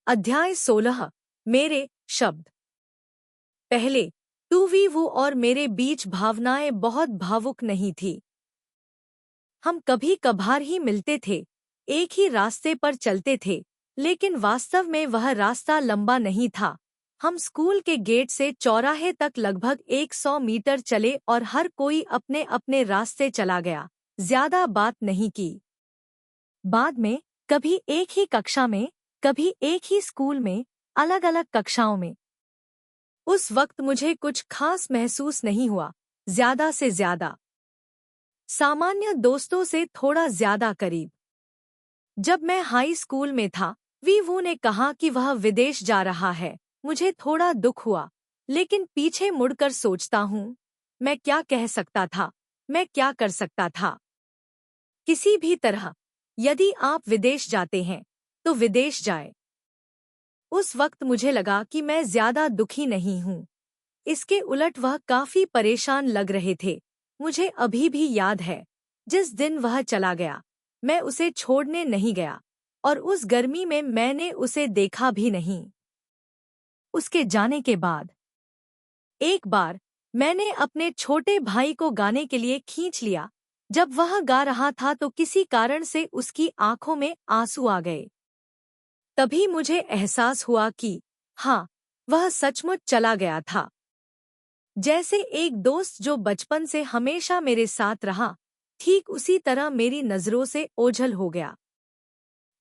अध्याय 16। मेरे शब्द। पहले टू और मेरे बीच भावनाएं बहुत भावुक नहीं थी। हम कभी कभार ही मिलते थे, एक ही रास्ते पर चलते थे, लेकिन वास्तव में वह रास्ता लंबा नहीं था। हम स्कूल के गेट से चौराहे तक लगभग 100 मीटर चले और हर कोई अपने अपने रास्ते चला गया। ज्यादा बात नहीं की। बाद में कभी एक ही कक्षा में, कभी एक ही स्कूल में, अलग अलग कक्षाओं में। उस वक्त मुझे कुछ खास महसूस नहीं हुआ। ज्यादा से ज्यादा सामान्य दोस्तों से थोड़ा ज्यादा करीब। जब मैं हाई स्कूल में था, वो ने कहा कि वह विदेश जा रहा है। मुझे थोड़ा दुख हुआ, लेकिन पीछे मुड़कर सोचता हूँ, मैं क्या कह सकता था, मैं क्या कर सकता था। किसी भी तरह यदि आप विदेश जाते हैं तो विदेश जाए। उस वक्त मुझे लगा कि मैं ज्यादा दुखी नहीं हूँ। इसके उलट वह काफी परेशान लग रहे थे। मुझे अभी भी याद है, जिस दिन वह चला गया, मैं उसे छोड़ने नहीं गया, और उस गर्मी में मैंने उसे देखा भी नहीं। उसके जाने के बाद एक बार मैंने अपने छोटे भाई को गाने के लिए खींच लिया। जब वह गा रहा था तो किसी कारण से उसकी आंखों में आंसू आ गए। तभी मुझे एहसास हुआ कि हाँ, वह सचमुच चला गया था। जैसे एक दोस्त जो बचपन से हमेशा मेरे साथ रहा, ठीक उसी तरह मेरी नजरों से ओझल हो गया।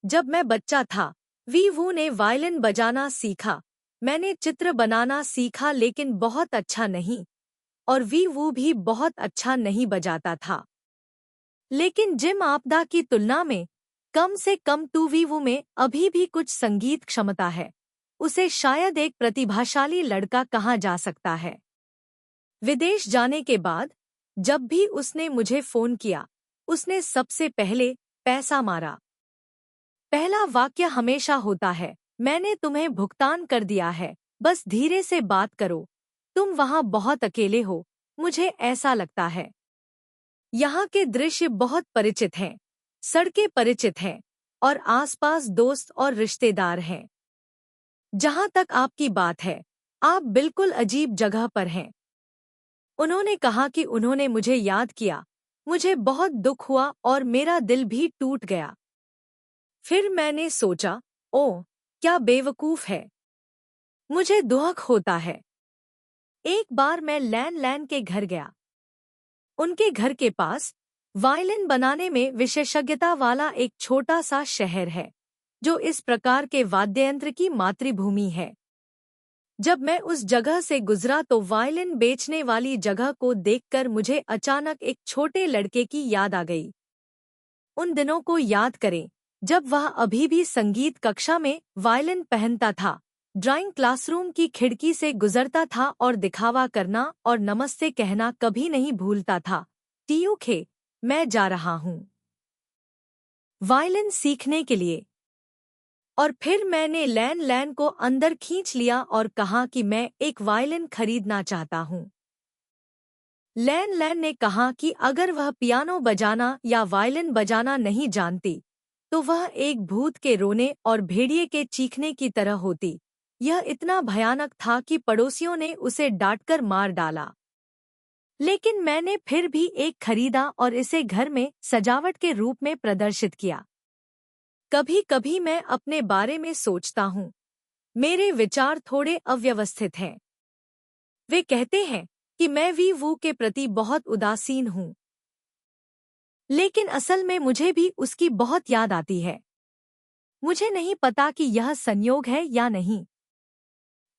जब मैं बच्चा था, वो ने वायलिन बजाना सीखा। मैंने चित्र बनाना सीखा, लेकिन बहुत अच्छा नहीं, और वो भी बहुत अच्छा नहीं बजाता था। लेकिन जिम आपदा की तुलना में कम से कम टू में अभी भी कुछ संगीत क्षमता है। उसे शायद एक प्रतिभाशाली लड़का कहा जा सकता है। विदेश जाने के बाद जब भी उसने मुझे फोन किया, उसने सबसे पहले पैसा मारा। पहला वाक्य हमेशा होता है, मैंने तुम्हें भुगतान कर दिया है, बस धीरे से बात करो, तुम वहां बहुत अकेले हो। मुझे ऐसा लगता है। यहाँ के दृश्य बहुत परिचित हैं, सड़कें परिचित हैं, और आसपास दोस्त और रिश्तेदार हैं। जहाँ तक आपकी बात है, आप बिल्कुल अजीब जगह पर हैं। उन्होंने कहा कि उन्होंने मुझे याद किया। मुझे बहुत दुख हुआ और मेरा दिल भी टूट गया। फिर मैंने सोचा, ओह, क्या बेवकूफ है। मुझे दुख होता है। एक बार मैं लैन के घर गया। उनके घर के पास वायलिन बनाने में विशेषज्ञता वाला एक छोटा सा शहर है, जो इस प्रकार के वाद्ययंत्र की मातृभूमि है। जब मैं उस जगह से गुजरा तो वायलिन बेचने वाली जगह को देखकर मुझे अचानक एक छोटे लड़के की याद आ गई। उन दिनों को याद करें जब वह अभी भी संगीत कक्षा में वायलिन पहनता था, ड्राइंग क्लासरूम की खिड़की से गुजरता था और दिखावा करना और नमस्ते कहना कभी नहीं भूलता था। टीयूखे, मैं जा रहा हूँ वायलिन सीखने के लिए। और फिर मैंने लैन को अंदर खींच लिया और कहा कि मैं एक वायलिन खरीदना चाहता हूँ। लैन ने कहा कि अगर वह पियानो बजाना या वायलिन बजाना नहीं जानती, तो वह एक भूत के रोने और भेड़िए के चीखने की तरह होती। यह इतना भयानक था कि पड़ोसियों ने उसे डांटकर मार डाला। लेकिन मैंने फिर भी एक खरीदा और इसे घर में सजावट के रूप में प्रदर्शित किया। कभी कभी मैं अपने बारे में सोचता हूँ, मेरे विचार थोड़े अव्यवस्थित हैं। वे कहते हैं कि मैं वो के प्रति बहुत उदासीन हूँ, लेकिन असल में मुझे भी उसकी बहुत याद आती है। मुझे नहीं पता कि यह संयोग है या नहीं।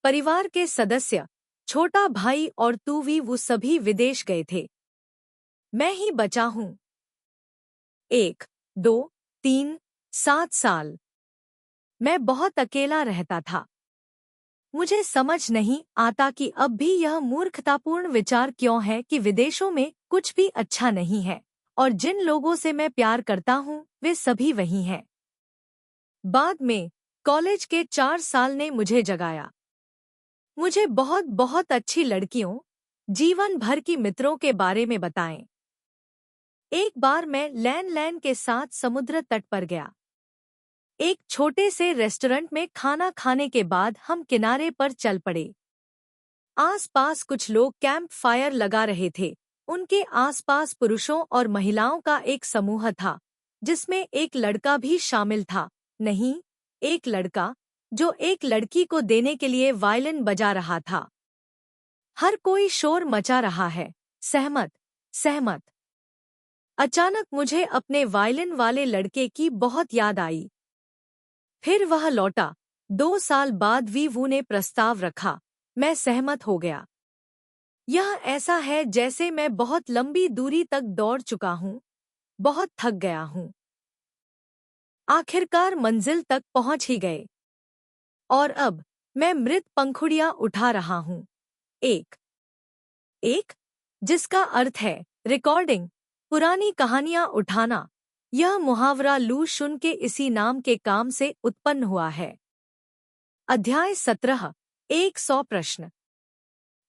परिवार के सदस्य, छोटा भाई और वो सभी विदेश गए थे। मैं ही बचा हूँ। 1, 2, 3, 7 साल मैं बहुत अकेला रहता था। मुझे समझ नहीं आता कि अब भी यह मूर्खतापूर्ण विचार क्यों है कि विदेशों में कुछ भी अच्छा नहीं है, और जिन लोगों से मैं प्यार करता हूँ वे सभी वही हैं। बाद में कॉलेज के 4 साल ने मुझे जगाया। मुझे बहुत बहुत अच्छी लड़कियों, जीवन भर की मित्रों के बारे में बताएं। एक बार मैं लैन के साथ समुद्र तट पर गया। एक छोटे से रेस्टोरेंट में खाना खाने के बाद हम किनारे पर चल पड़े। आसपास कुछ लोग कैंप फायर लगा रहे थे। उनके आसपास पुरुषों और महिलाओं का एक समूह था, जिसमें एक लड़का भी शामिल था। नहीं, एक लड़का जो एक लड़की को देने के लिए वायलिन बजा रहा था। हर कोई शोर मचा रहा है, सहमत, सहमत। अचानक मुझे अपने वायलिन वाले लड़के की बहुत याद आई। फिर वह लौटा। 2 साल बाद वीवू ने प्रस्ताव रखा। मैं सहमत हो गया। यह ऐसा है जैसे मैं बहुत लंबी दूरी तक दौड़ चुका हूँ, बहुत थक गया हूँ। आखिरकार मंजिल तक पहुँच ही गए। और अब मैं मृत पंखुड़ियाँ उठा रहा हूँ। एक एक जिसका अर्थ है रिकॉर्डिंग, पुरानी कहानियाँ उठाना। यह मुहावरा लू शुन के इसी नाम के काम से उत्पन्न हुआ है। अध्याय 17। 100 प्रश्न।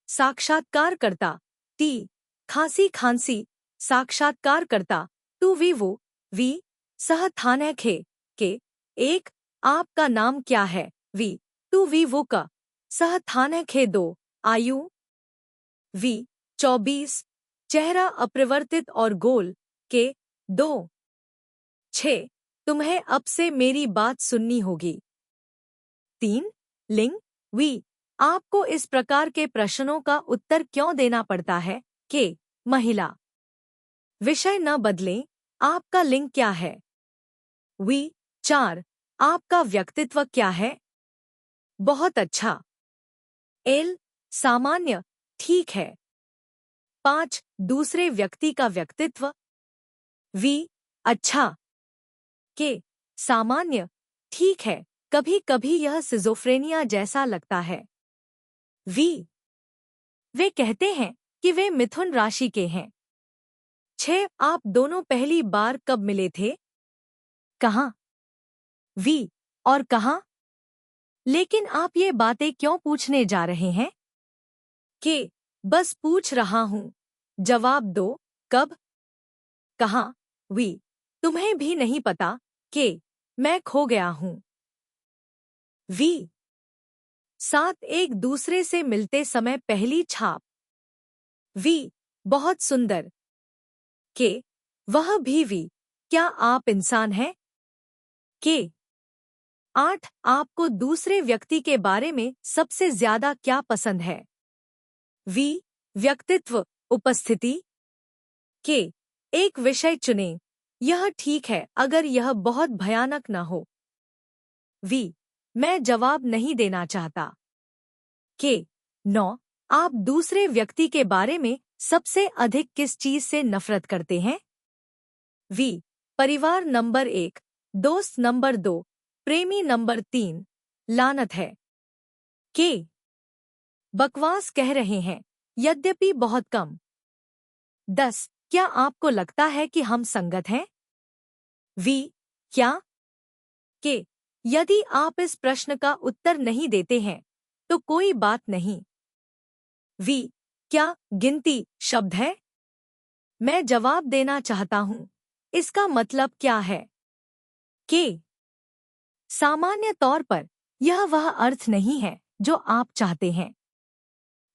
साक्षात्कारकर्ता टी खांसी खांसी। साक्षात्कारकर्ता टू वीवू वी सह थानेखे के। एक आपका नाम क्या है? वी टू वीवू का सह थानेखे। 2 आयु? वी 24। चेहरा अपरिवर्तित और गोल के। 2 6 तुम्हें अब से मेरी बात सुननी होगी। 3 लिंग? वी आपको इस प्रकार के प्रश्नों का उत्तर क्यों देना पड़ता है? के महिला। विषय न बदलें। आपका लिंग क्या है? वी 4 आपका व्यक्तित्व क्या है? बहुत अच्छा। एल सामान्य, ठीक है। 5 दूसरे व्यक्ति का व्यक्तित्व? वी अच्छा। के सामान्य, ठीक है, कभी कभी यह सिजोफ्रेनिया जैसा लगता है। वी वे कहते हैं कि वे मिथुन राशि के हैं। 6 आप दोनों पहली बार कब मिले थे? कहाँ? वी और कहाँ? लेकिन आप ये बातें क्यों पूछने जा रहे हैं? के बस पूछ रहा हूँ। जवाब दो। कब? कहाँ? वी तुम्हें भी नहीं पता? के मैं खो गया हूँ। वी 7 एक दूसरे से मिलते समय पहली छाप? वी बहुत सुंदर। के वह भी वी क्या आप इंसान हैं? के 8 आपको दूसरे व्यक्ति के बारे में सबसे ज्यादा क्या पसंद है? वी व्यक्तित्व, उपस्थिति। के एक विषय चुनें। यह ठीक है अगर यह बहुत भयानक न हो। वी मैं जवाब नहीं देना चाहता। के 9 आप दूसरे व्यक्ति के बारे में सबसे अधिक किस चीज से नफरत करते हैं? वी परिवार नंबर 1, दोस्त नंबर 2, प्रेमी नंबर 3, लानत है। के बकवास कह रहे हैं, यद्यपि बहुत कम। 10 क्या आपको लगता है कि हम संगत हैं? वी क्या? के यदि आप इस प्रश्न का उत्तर नहीं देते हैं तो कोई बात नहीं। वी क्या गिनती शब्द है? मैं जवाब देना चाहता हूँ। इसका मतलब क्या है? के सामान्य तौर पर यह वह अर्थ नहीं है जो आप चाहते हैं।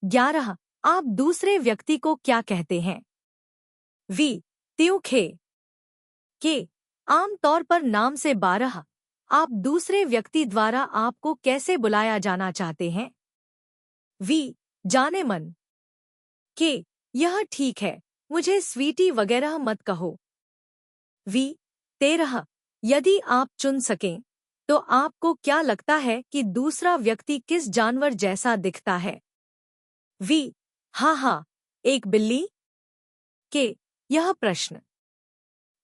11 आप दूसरे व्यक्ति को क्या कहते हैं? वी त्योखे। के आम तौर पर नाम से 12 आप दूसरे व्यक्ति द्वारा आपको कैसे बुलाया जाना चाहते हैं? वी जाने मन। के यह ठीक है, मुझे स्वीटी वगैरह मत कहो। वी 13 यदि आप चुन सकें तो आपको क्या लगता है कि दूसरा व्यक्ति किस जानवर जैसा दिखता है? वी हाँ, एक बिल्ली। के यह प्रश्न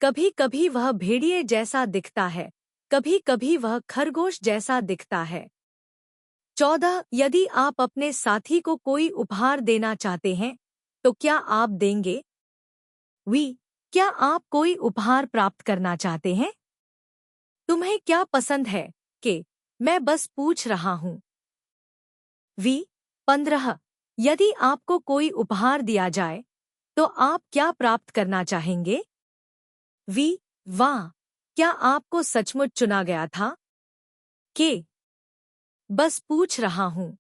कभी कभी वह भेड़िए जैसा दिखता है, कभी कभी वह खरगोश जैसा दिखता है। 14 यदि आप अपने साथी को कोई उपहार देना चाहते हैं तो क्या आप देंगे? वी क्या आप कोई उपहार प्राप्त करना चाहते हैं? तुम्हें क्या पसंद है? के मैं बस पूछ रहा हूँ। वी 15 यदि आपको कोई उपहार दिया जाए तो आप क्या प्राप्त करना चाहेंगे? वी वाह क्या आपको सचमुच चुना गया था? के बस पूछ रहा हूं।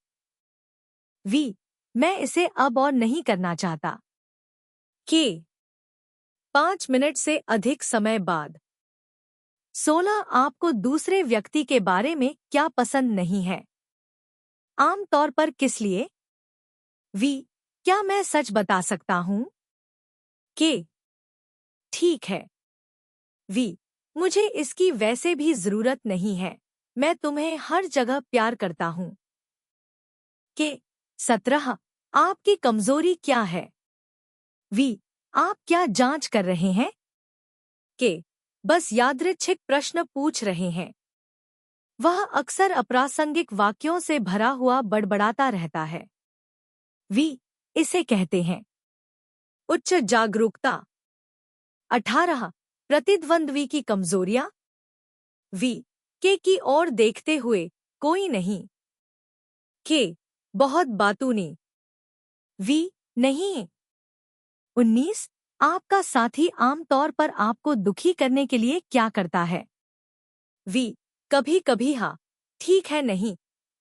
वी मैं इसे अब और नहीं करना चाहता। के 5 मिनट से अधिक समय बाद। 16 आपको दूसरे व्यक्ति के बारे में क्या पसंद नहीं है? आम तौर पर किस लिए? वी क्या मैं सच बता सकता हूं? के ठीक है। वी मुझे इसकी वैसे भी जरूरत नहीं है। मैं तुम्हें हर जगह प्यार करता हूं। के 17 आपकी कमजोरी क्या है? वी आप क्या जांच कर रहे हैं? के बस यादृच्छिक प्रश्न पूछ रहे हैं। वह अक्सर अप्रासंगिक वाक्यों से भरा हुआ बड़बड़ाता रहता है। वी इसे कहते हैं उच्च जागरूकता। 18 प्रतिद्वंद्वी की कमजोरियां। वी के की ओर देखते हुए कोई नहीं। के बहुत बातूनी। वी नहीं। 19 आपका साथी आमतौर पर आपको दुखी करने के लिए क्या करता है? वी कभी कभी हाँ। ठीक है नहीं,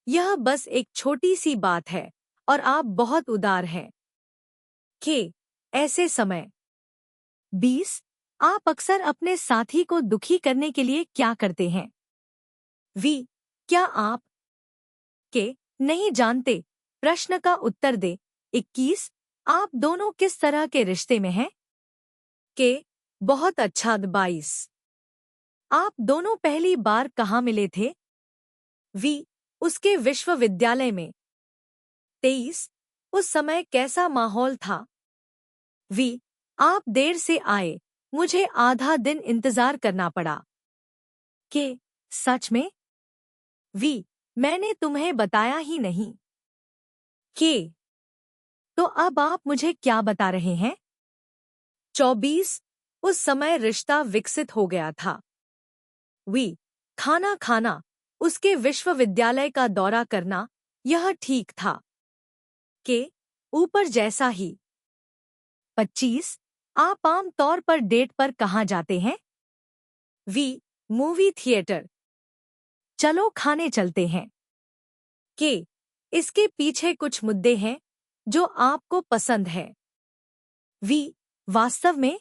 यह बस एक छोटी सी बात है और आप बहुत उदार हैं। के ऐसे समय। 20 आप अक्सर अपने साथी को दुखी करने के लिए क्या करते हैं? वी क्या आप के नहीं जानते? प्रश्न का उत्तर दे। 21 आप दोनों किस तरह के रिश्ते में हैं? के बहुत अच्छा। 22 आप दोनों पहली बार कहाँ मिले थे? वी उसके विश्वविद्यालय में। 23 उस समय कैसा माहौल था? वी आप देर से आए, मुझे आधा दिन इंतजार करना पड़ा। के सच में? वी मैंने तुम्हें बताया ही नहीं। के तो अब आप मुझे क्या बता रहे हैं? 24 उस समय रिश्ता विकसित हो गया था। वी खाना खाना, उसके विश्वविद्यालय का दौरा करना, यह ठीक था। के ऊपर जैसा ही। 25 आप आम तौर पर डेट पर कहाँ जाते हैं? We movie theatre. चलो खाने चलते हैं। के इसके पीछे कुछ मुद्दे हैं जो आपको पसंद है। वी वास्तव में।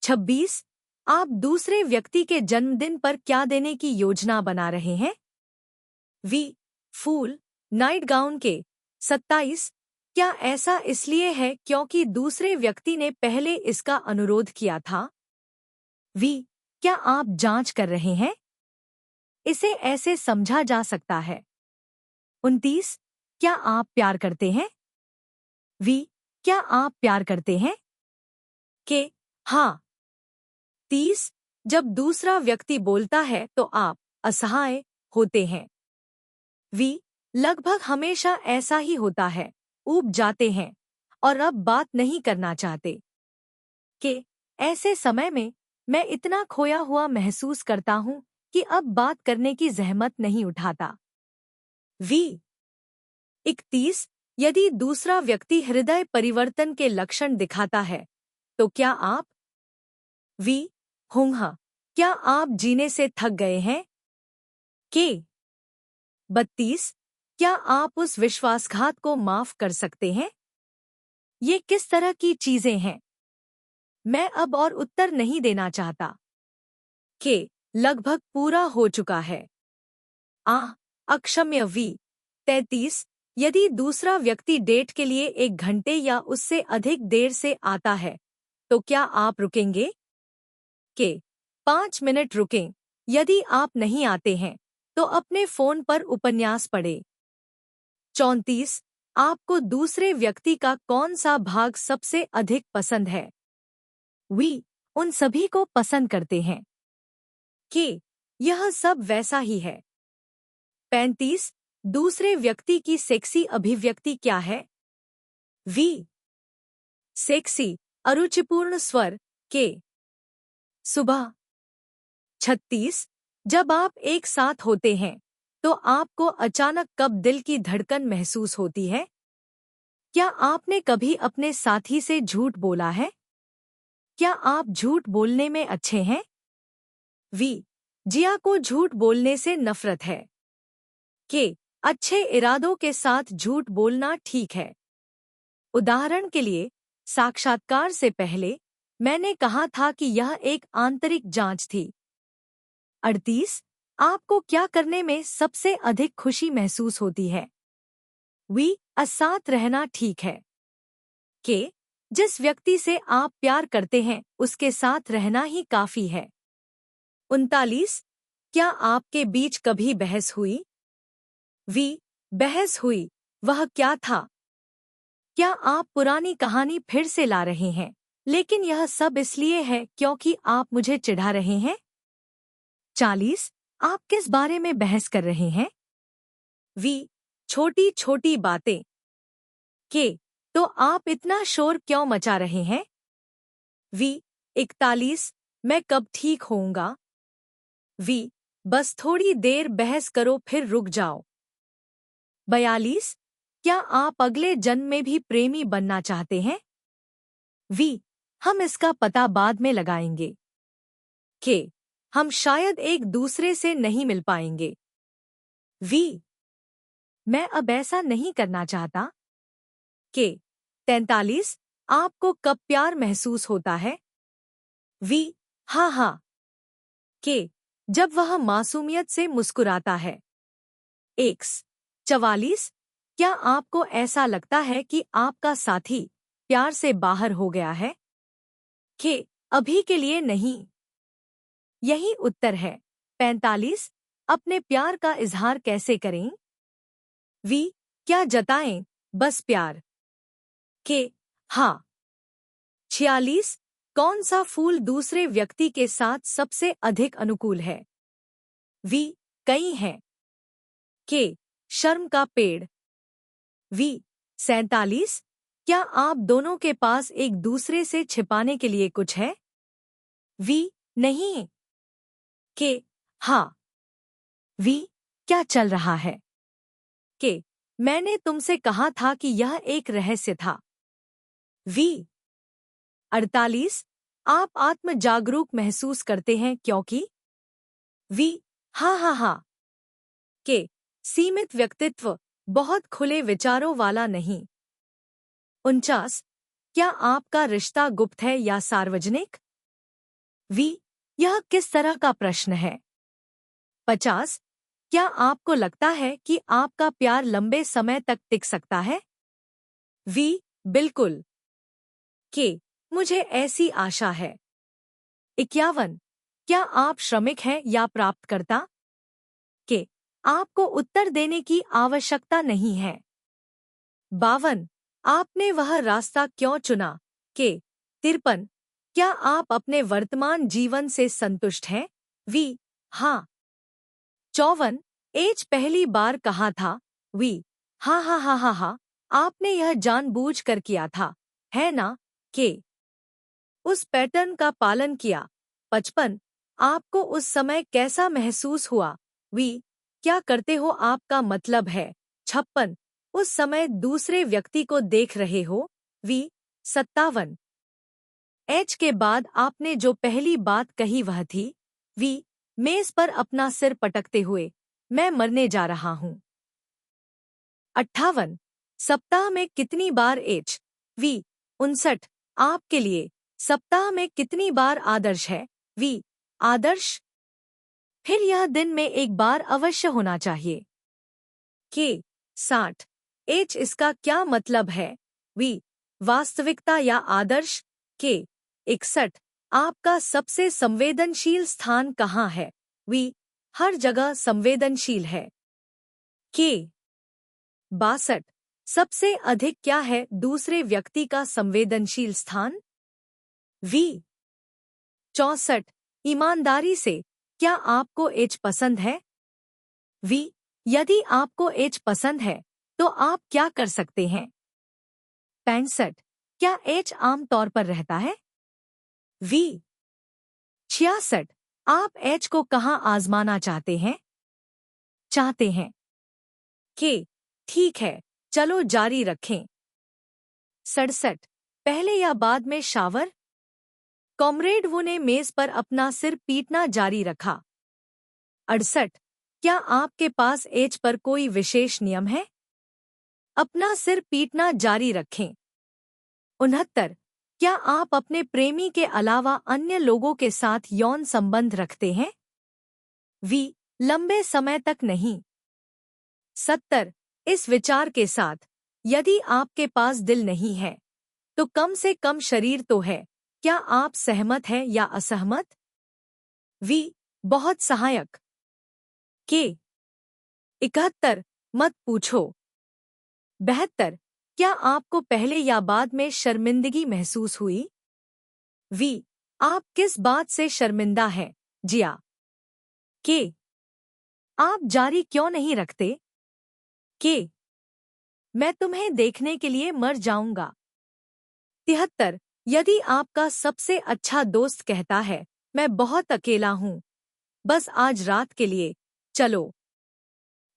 26 आप दूसरे व्यक्ति के जन्मदिन पर क्या देने की योजना बना रहे हैं? वी फूल नाइट गाउन के। 27 क्या ऐसा इसलिए है क्योंकि दूसरे व्यक्ति ने पहले इसका अनुरोध किया था? वी क्या आप जांच कर रहे हैं? इसे ऐसे समझा जा सकता है। 29 क्या आप प्यार करते हैं? वी क्या आप प्यार करते हैं? के हाँ। 30 जब दूसरा व्यक्ति बोलता है तो आप असहाय होते हैं। वी लगभग हमेशा ऐसा ही होता है, ऊब जाते हैं और अब बात नहीं करना चाहते। के ऐसे समय में मैं इतना खोया हुआ महसूस करता हूं कि अब बात करने की जहमत नहीं उठाता। वी 31 यदि दूसरा व्यक्ति हृदय परिवर्तन के लक्षण दिखाता है तो क्या आप? वी हाँ। क्या आप जीने से थक गए हैं? के 32 क्या आप उस विश्वासघात को माफ कर सकते हैं? ये किस तरह की चीजें हैं? मैं अब और उत्तर नहीं देना चाहता। के लगभग पूरा हो चुका है। अक्षम्य। वी 33 यदि दूसरा व्यक्ति डेट के लिए 1 घंटे या उससे अधिक देर से आता है तो क्या आप रुकेंगे? के 5 मिनट रुकें। यदि आप नहीं आते हैं तो अपने फोन पर उपन्यास पढ़ें। 34 आपको दूसरे व्यक्ति का कौन सा भाग सबसे अधिक पसंद है? वी उन सभी को पसंद करते हैं। के यह सब वैसा ही है। 35 दूसरे व्यक्ति की सेक्सी अभिव्यक्ति क्या है? वी सेक्सी अरुचिपूर्ण स्वर। के सुबह। 36 जब आप एक साथ होते हैं तो आपको अचानक कब दिल की धड़कन महसूस होती है? क्या आपने कभी अपने साथी से झूठ बोला है? क्या आप झूठ बोलने में अच्छे हैं? वी जिया को झूठ बोलने से नफरत है। के अच्छे इरादों के साथ झूठ बोलना ठीक है। उदाहरण के लिए, साक्षात्कार से पहले मैंने कहा था कि यह एक आंतरिक जांच थी। 38 आपको क्या करने में सबसे अधिक खुशी महसूस होती है? वी साथ रहना ठीक है। के जिस व्यक्ति से आप प्यार करते हैं उसके साथ रहना ही काफी है। 39 क्या आपके बीच कभी बहस हुई? वी बहस हुई। वह क्या था? क्या आप पुरानी कहानी फिर से ला रहे हैं, लेकिन यह सब इसलिए है क्योंकि आप मुझे चिढ़ा रहे हैं? 40 आप किस बारे में बहस कर रहे हैं? वी छोटी छोटी बातें। के तो आप इतना शोर क्यों मचा रहे हैं? वी 41 मैं कब ठीक होऊंगा? वी बस थोड़ी देर बहस करो फिर रुक जाओ। 42 क्या आप अगले जन्म में भी प्रेमी बनना चाहते हैं? वी हम इसका पता बाद में लगाएंगे। के हम शायद एक दूसरे से नहीं मिल पाएंगे। वी मैं अब ऐसा नहीं करना चाहता। के 43 आपको कब प्यार महसूस होता है? वी हाँ हाँ। के जब वह मासूमियत से मुस्कुराता है। एक्स 44 क्या आपको ऐसा लगता है कि आपका साथी प्यार से बाहर हो गया है? के अभी के लिए नहीं। यही उत्तर है। 45 अपने प्यार का इजहार कैसे करें? वी क्या जताएं, बस प्यार। के हाँ। 46 कौन सा फूल दूसरे व्यक्ति के साथ सबसे अधिक अनुकूल है? वी कई हैं। के शर्म का पेड़। वी 47 क्या आप दोनों के पास एक दूसरे से छिपाने के लिए कुछ है? वी नहीं। के हाँ। वी क्या चल रहा है? के मैंने तुमसे कहा था कि यह एक रहस्य था। वी 48 आप आत्म जागरूक महसूस करते हैं क्योंकि? वी हाँ हाँ हाँ। के सीमित व्यक्तित्व, बहुत खुले विचारों वाला नहीं। 49 क्या आपका रिश्ता गुप्त है या सार्वजनिक? वी यह किस तरह का प्रश्न है? 50 क्या आपको लगता है कि आपका प्यार लंबे समय तक टिक सकता है? वी बिल्कुल। के मुझे ऐसी आशा है। 51 क्या आप श्रमिक हैं या प्राप्तकर्ता? के आपको उत्तर देने की आवश्यकता नहीं है। 52 आपने वह रास्ता क्यों चुना? के 53 क्या आप अपने वर्तमान जीवन से संतुष्ट हैं? वी हाँ। 54 एज पहली बार कहा था? वी हाँ हाँ हाँ हाँ हाँ आपने यह जानबूझ कर किया था, है ना? के उस पैटर्न का पालन किया। 55 आपको उस समय कैसा महसूस हुआ? वी क्या करते हो आपका मतलब है? 56 उस समय दूसरे व्यक्ति को देख रहे हो? वी 57 एच के बाद आपने जो पहली बात कही वह थी? वी मेज पर अपना सिर पटकते हुए मैं मरने जा रहा हूँ। 58 सप्ताह में कितनी बार एच? वी 59 आपके लिए सप्ताह में कितनी बार आदर्श है? वी आदर्श फिर यह दिन में एक बार अवश्य होना चाहिए। के 60 एच इसका क्या मतलब है? वी वास्तविकता या आदर्श। के 61 आपका सबसे संवेदनशील स्थान कहाँ है? वी हर जगह संवेदनशील है। के 62 सबसे अधिक क्या है दूसरे व्यक्ति का संवेदनशील स्थान? वी 64 ईमानदारी से क्या आपको एच पसंद है? वी यदि आपको एच पसंद है तो आप क्या कर सकते हैं? 65 क्या एच आम तौर पर रहता है? वी 66 आप एच को कहाँ आजमाना चाहते हैं? चाहते हैं। के ठीक है, चलो जारी रखें। 67 पहले या बाद में शावर? कॉमरेड वो ने मेज पर अपना सिर पीटना जारी रखा। 68। क्या आपके पास एज पर कोई विशेष नियम है? अपना सिर पीटना जारी रखें। 69। क्या आप अपने प्रेमी के अलावा अन्य लोगों के साथ यौन संबंध रखते हैं? वी, लंबे समय तक नहीं। 70। इस विचार के साथ, यदि आपके पास दिल नहीं है, तो कम से कम शरीर तो है। क्या आप सहमत हैं या असहमत? वी, बहुत सहायक। के। 71। मत पूछो। 72। क्या आपको पहले या बाद में शर्मिंदगी महसूस हुई? वी, आप किस बात से शर्मिंदा हैं? जिया। के। आप जारी क्यों नहीं रखते? के। मैं तुम्हें देखने के लिए मर जाऊंगा। 73। यदि आपका सबसे अच्छा दोस्त कहता है, मैं बहुत अकेला हूं, बस आज रात के लिए चलो,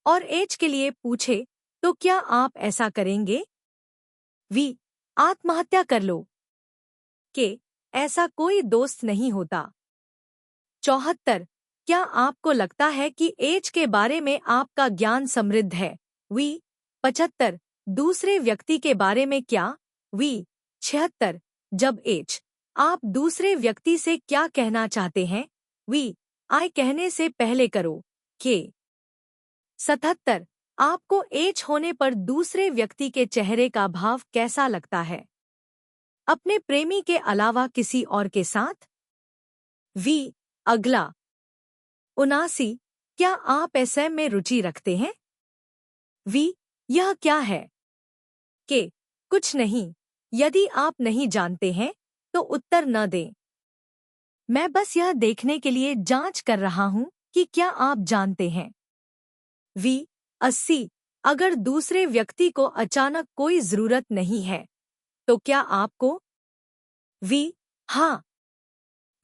और एज के लिए पूछे, तो क्या आप ऐसा करेंगे? वी, आत्महत्या कर लो। के। ऐसा कोई दोस्त नहीं होता। 74। क्या आपको लगता है कि एज के बारे में आपका ज्ञान समृद्ध है? वी, 75। दूसरे व्यक्ति के बारे में क्या? वी, 76। जब एज, आप दूसरे व्यक्ति से क्या कहना चाहते हैं? वी, आय कहने से पहले करो। के। 77। आपको एज होने पर दूसरे व्यक्ति के चेहरे का भाव कैसा लगता है? अपने प्रेमी के अलावा किसी और के साथ? वी, अगला। 79। क्या आप एसएम में रुचि रखते हैं? वी, यह क्या है? के। कुछ नहीं। यदि आप नहीं जानते हैं, तो उत्तर न दें। मैं बस यह देखने के लिए जांच कर रहा हूं कि क्या आप जानते हैं। वी, 80। अगर दूसरे व्यक्ति को अचानक कोई जरूरत नहीं है, तो क्या आपको? वी, हाँ।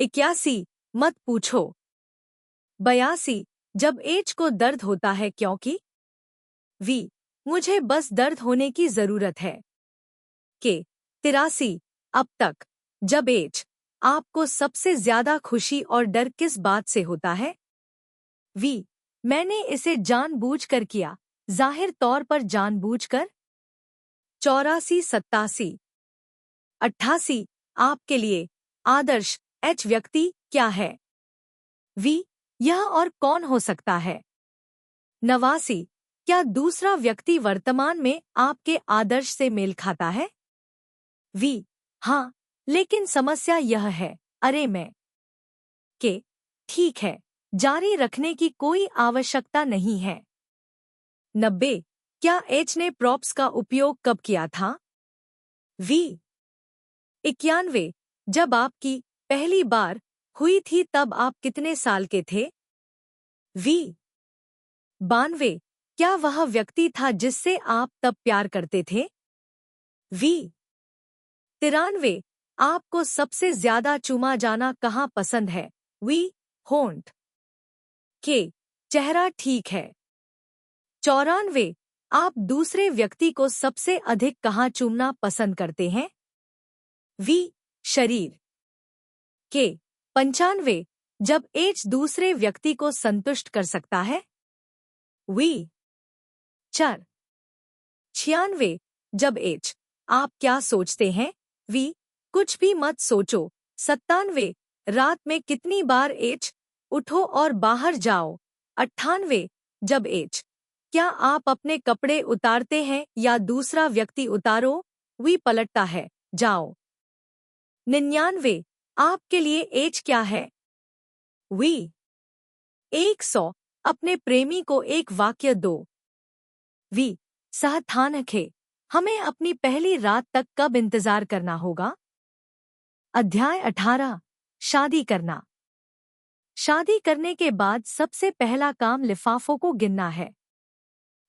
81। मत पूछो। 82। जब एज को दर्द होता है क्योंकि? वी, मुझे बस दर्द होने की जरूरत है। के। 83। अब तक, जब एज, आपको सबसे ज्यादा खुशी और डर किस बात से होता है? वी, मैंने इसे जानबूझकर किया, जाहिर तौर पर जानबूझकर। 84। 87। 88। आपके लिए आदर्श एच व्यक्ति क्या है? वी, यह और कौन हो सकता है? 89। क्या दूसरा व्यक्ति वर्तमान में आपके आदर्श से मेल खाता है? वी, हाँ, लेकिन समस्या यह है, अरे मैं। के। ठीक है, जारी रखने की कोई आवश्यकता नहीं है। 90। क्या एच ने प्रॉप्स का उपयोग कब किया था? वी, 91। जब आपकी पहली बार हुई थी तब आप कितने साल के थे? वी, 92। क्या वह व्यक्ति था जिससे आप तब प्यार करते थे? वी, 93। आपको सबसे ज्यादा चूमा जाना कहाँ पसंद है? वी, होंठ। के। चेहरा ठीक है। 94। आप दूसरे व्यक्ति को सबसे अधिक कहाँ चूमना पसंद करते हैं? वी, शरीर। के। 95। जब एच दूसरे व्यक्ति को संतुष्ट कर सकता है? वी, चर। 96। जब एच, आप क्या सोचते हैं? वी, कुछ भी मत सोचो। 97। रात में कितनी बार एच, उठो और बाहर जाओ। 98। जब एच, क्या आप अपने कपड़े उतारते हैं या दूसरा व्यक्ति उतारो? वी, पलटता है, जाओ। 99। आपके लिए एच क्या है? वी, 100। अपने प्रेमी को एक वाक्य दो। वी, सावधान है, हमें अपनी पहली रात तक कब इंतजार करना होगा? अध्याय 18। शादी करना। शादी करने के बाद सबसे पहला काम लिफाफों को गिनना है।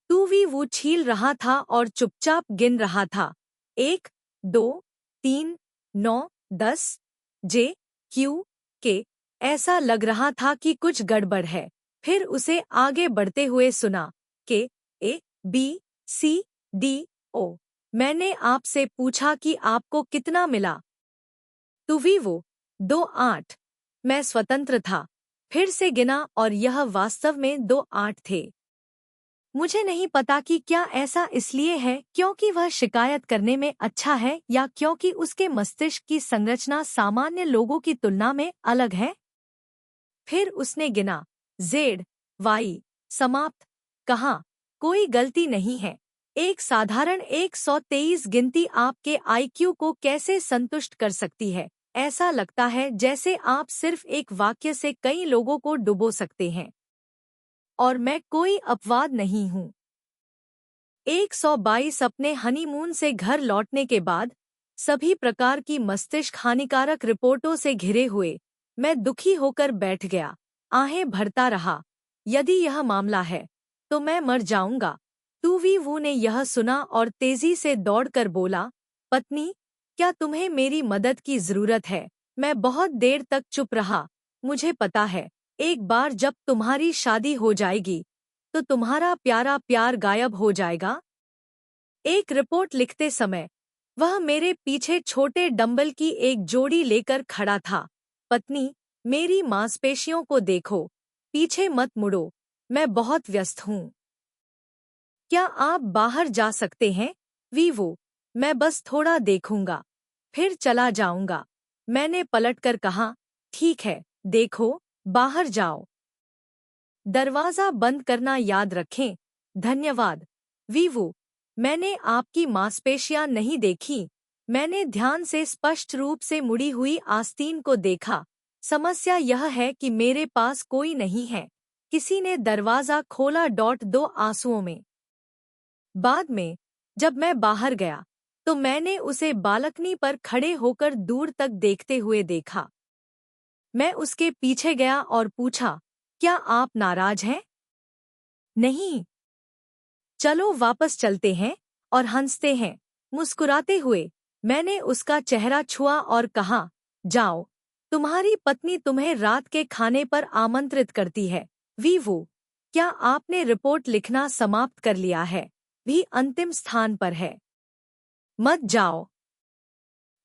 तू भी वो छील रहा था और चुपचाप गिन रहा था। 1, 2, 3, 9, 10। जे, क्यू, के। ऐसा लग रहा था कि कुछ गड़बड़ है। फिर उसे आगे बढ़ते हुए सुना। के, ए, बी, सी, डी, ओ। मैंने आपसे पूछा कि आपको कितना मिला? तू भी वो 2, 8। मैं स्वतंत्र था। फिर से गिना और यह वास्तव में 2-8 थे। मुझे नहीं पता कि क्या ऐसा इसलिए है क्योंकि वह शिकायत करने में अच्छा है या क्योंकि उसके मस्तिष्क की संरचना सामान्य लोगों की तुलना में अलग है। फिर उसने गिना, जेड, वाई, समाप्त, कहा, कोई गलती नहीं है। एक साधारण 123 गिनती आपके आईक्यू को कैसे संतुष्ट कर सकती है? ऐसा लगता है जैसे आप सिर्फ एक वाक्य से कई लोगों को डुबो सकते हैं। और मैं कोई अपवाद नहीं हूँ। 122 अपने हनीमून से घर लौटने के बाद सभी प्रकार की मस्तिष्क हानिकारक रिपोर्टों से घिरे हुए मैं दुखी होकर बैठ गया, आहें भरता रहा। यदि यह मामला है तो मैं मर जाऊंगा। टूवी वू ने यह सुना और तेजी से दौड़कर बोला, पत्नी, क्या तुम्हें मेरी मदद की जरूरत है? मैं बहुत देर तक चुप रहा। मुझे पता है, एक बार जब तुम्हारी शादी हो जाएगी तो तुम्हारा प्यारा प्यार गायब हो जाएगा। एक रिपोर्ट लिखते समय वह मेरे पीछे छोटे डंबल की एक जोड़ी लेकर खड़ा था। पत्नी, मेरी मांसपेशियों को देखो, पीछे मत मुड़ो, मैं बहुत व्यस्त हूँ। क्या आप बाहर जा सकते हैं? वीवो, मैं बस थोड़ा देखूंगा, फिर चला जाऊंगा। मैंने पलटकर कहा, ठीक है, देखो, बाहर जाओ। दरवाजा बंद करना याद रखें। धन्यवाद। वीवू, मैंने आपकी मांसपेशियां नहीं देखी। मैंने ध्यान से स्पष्ट रूप से मुड़ी हुई आस्तीन को देखा। समस्या यह है कि मेरे पास कोई नहीं है। किसी ने दरवाजा खोला। 2 आंसुओं में। बाद में जब मैं बाहर गया तो मैंने उसे बालकनी पर खड़े होकर दूर तक देखते हुए देखा। मैं उसके पीछे गया और पूछा, क्या आप नाराज हैं? नहीं। चलो वापस चलते हैं और हंसते हैं। मुस्कुराते हुए मैंने उसका चेहरा छुआ और कहा, जाओ, तुम्हारी पत्नी तुम्हें रात के खाने पर आमंत्रित करती है। वीवू, क्या आपने रिपोर्ट लिखना समाप्त कर लिया है? भी अंतिम स्थान पर है। मत जाओ।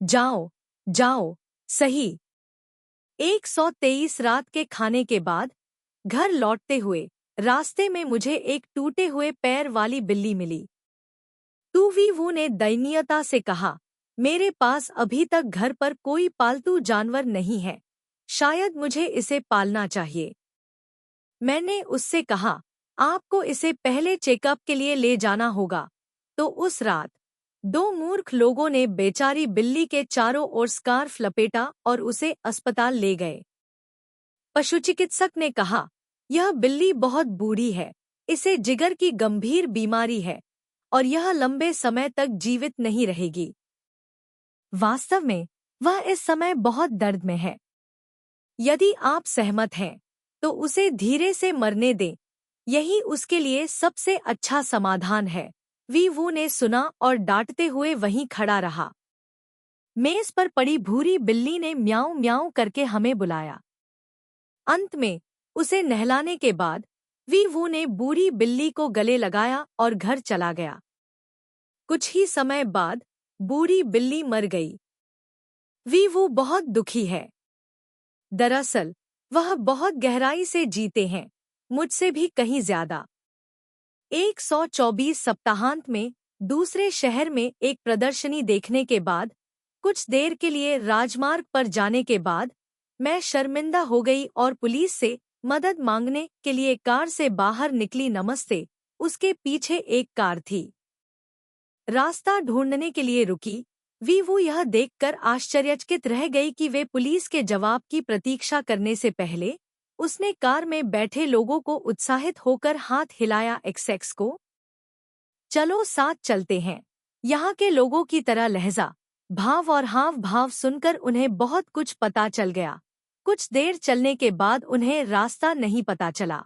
जाओ, जाओ, सही। 123 रात के खाने के बाद घर लौटते हुए रास्ते में मुझे एक टूटे हुए पैर वाली बिल्ली मिली। टूवीवू ने दयनीयता से कहा, मेरे पास अभी तक घर पर कोई पालतू जानवर नहीं है। शायद मुझे इसे पालना चाहिए। मैंने उससे कहा, आपको इसे पहले चेकअप के लिए ले जाना होगा। तो उस रात 2 मूर्ख लोगों ने बेचारी बिल्ली के चारों ओर स्कार्फ लपेटा और उसे अस्पताल ले गए। पशुचिकित्सक ने कहा, यह बिल्ली बहुत बूढ़ी है, इसे जिगर की गंभीर बीमारी है और यह लंबे समय तक जीवित नहीं रहेगी। वास्तव में वह इस समय बहुत दर्द में है। यदि आप सहमत हैं तो उसे धीरे से मरने दें, यही उसके लिए सबसे अच्छा समाधान है। वीवू ने सुना और डांटते हुए वहीं खड़ा रहा। मेज पर पड़ी भूरी बिल्ली ने म्याऊं म्याऊं करके हमें बुलाया। अंत में उसे नहलाने के बाद वीवू ने बूढ़ी बिल्ली को गले लगाया और घर चला गया। कुछ ही समय बाद बूढ़ी बिल्ली मर गई। वीवू बहुत दुखी है। दरअसल वह बहुत गहराई से जीते हैं, मुझसे भी कहीं ज्यादा। 124 सप्ताहांत में दूसरे शहर में एक प्रदर्शनी देखने के बाद कुछ देर के लिए राजमार्ग पर जाने के बाद मैं शर्मिंदा हो गई और पुलिस से मदद मांगने के लिए कार से बाहर निकली। नमस्ते। उसके पीछे एक कार थी। रास्ता ढूंढने के लिए रुकी। वीवू यह देखकर आश्चर्यचकित रह गई कि वे पुलिस के जवाब की प्रतीक्षा करने से पहले उसने कार में बैठे लोगों को उत्साहित होकर हाथ हिलाया। एक्सेक्स को चलो साथ चलते हैं। यहाँ के लोगों की तरह लहजा, भाव और हाव भाव सुनकर उन्हें बहुत कुछ पता चल गया। कुछ देर चलने के बाद उन्हें रास्ता नहीं पता चला।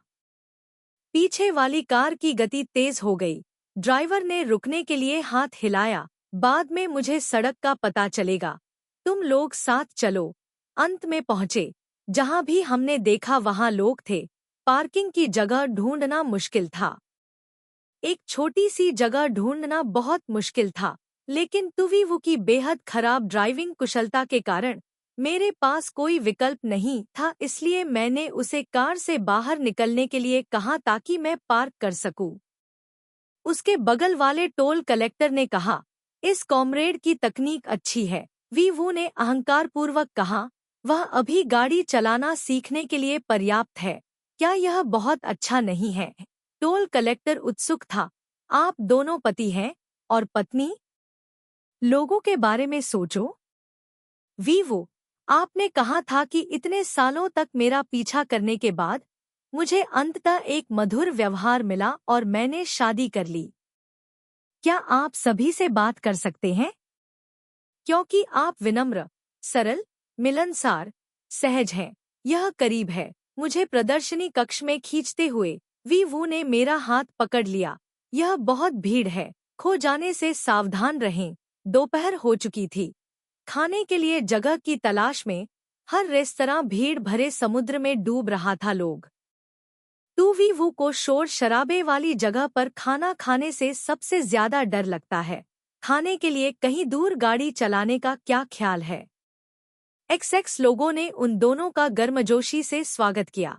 पीछे वाली कार की गति तेज हो गई। ड्राइवर ने रुकने के लिए हाथ हिलाया। बाद में मुझे सड़क का पता चलेगा, तुम लोग साथ चलो। अंत में पहुंचे। जहां भी हमने देखा वहां लोग थे। पार्किंग की जगह ढूंढना मुश्किल था। एक छोटी सी जगह ढूंढना बहुत मुश्किल था, लेकिन टूवीवू की बेहद खराब ड्राइविंग कुशलता के कारण मेरे पास कोई विकल्प नहीं था, इसलिए मैंने उसे कार से बाहर निकलने के लिए कहा ताकि मैं पार्क कर सकूं। उसके बगल वाले टोल कलेक्टर ने कहा, इस कॉमरेड की तकनीक अच्छी है। वीवू ने अहंकारपूर्वक कहा, वह अभी गाड़ी चलाना सीखने के लिए पर्याप्त है। क्या यह बहुत अच्छा नहीं है? टोल कलेक्टर उत्सुक था। आप दोनों पति हैं और पत्नी? लोगों के बारे में सोचो। वीवू, आपने कहा था कि इतने सालों तक मेरा पीछा करने के बाद मुझे अंततः एक मधुर व्यवहार मिला और मैंने शादी कर ली। क्या आप सभी से बात कर सकते हैं? क्योंकि आप विनम्र, सरल, मिलनसार, सहज हैं। यह करीब है। मुझे प्रदर्शनी कक्ष में खींचते हुए वीवू ने मेरा हाथ पकड़ लिया। यह बहुत भीड़ है, खो जाने से सावधान रहें। दोपहर हो चुकी थी। खाने के लिए जगह की तलाश में हर रेस्तरां भीड़ भरे समुद्र में डूब रहा था। लोग वीवू को शोर शराबे वाली जगह पर खाना खाने से सबसे ज्यादा डर लगता है। खाने के लिए कहीं दूर गाड़ी चलाने का क्या ख्याल है? XX लोगों ने उन दोनों का गर्मजोशी से स्वागत किया।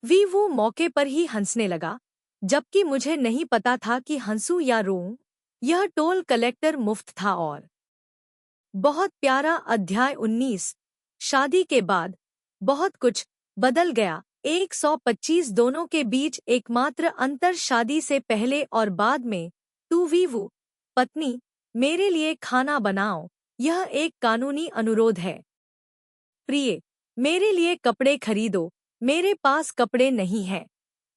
वीवू मौके पर ही हंसने लगा, जबकि मुझे नहीं पता था कि हंसूं या रोऊं। यह टोल कलेक्टर मुफ्त था। और बहुत प्यारा अध्याय 19। शादी के बाद बहुत कुछ बदल गया। 125 दोनों के बीच एकमात्र अंतर शादी से पहले और बाद में। वीवू, पत्नी, मेरे लिए खाना बनाओ। यह एक कानूनी अनुरोध है। प्रिय, मेरे लिए कपड़े खरीदो। मेरे पास कपड़े नहीं हैं।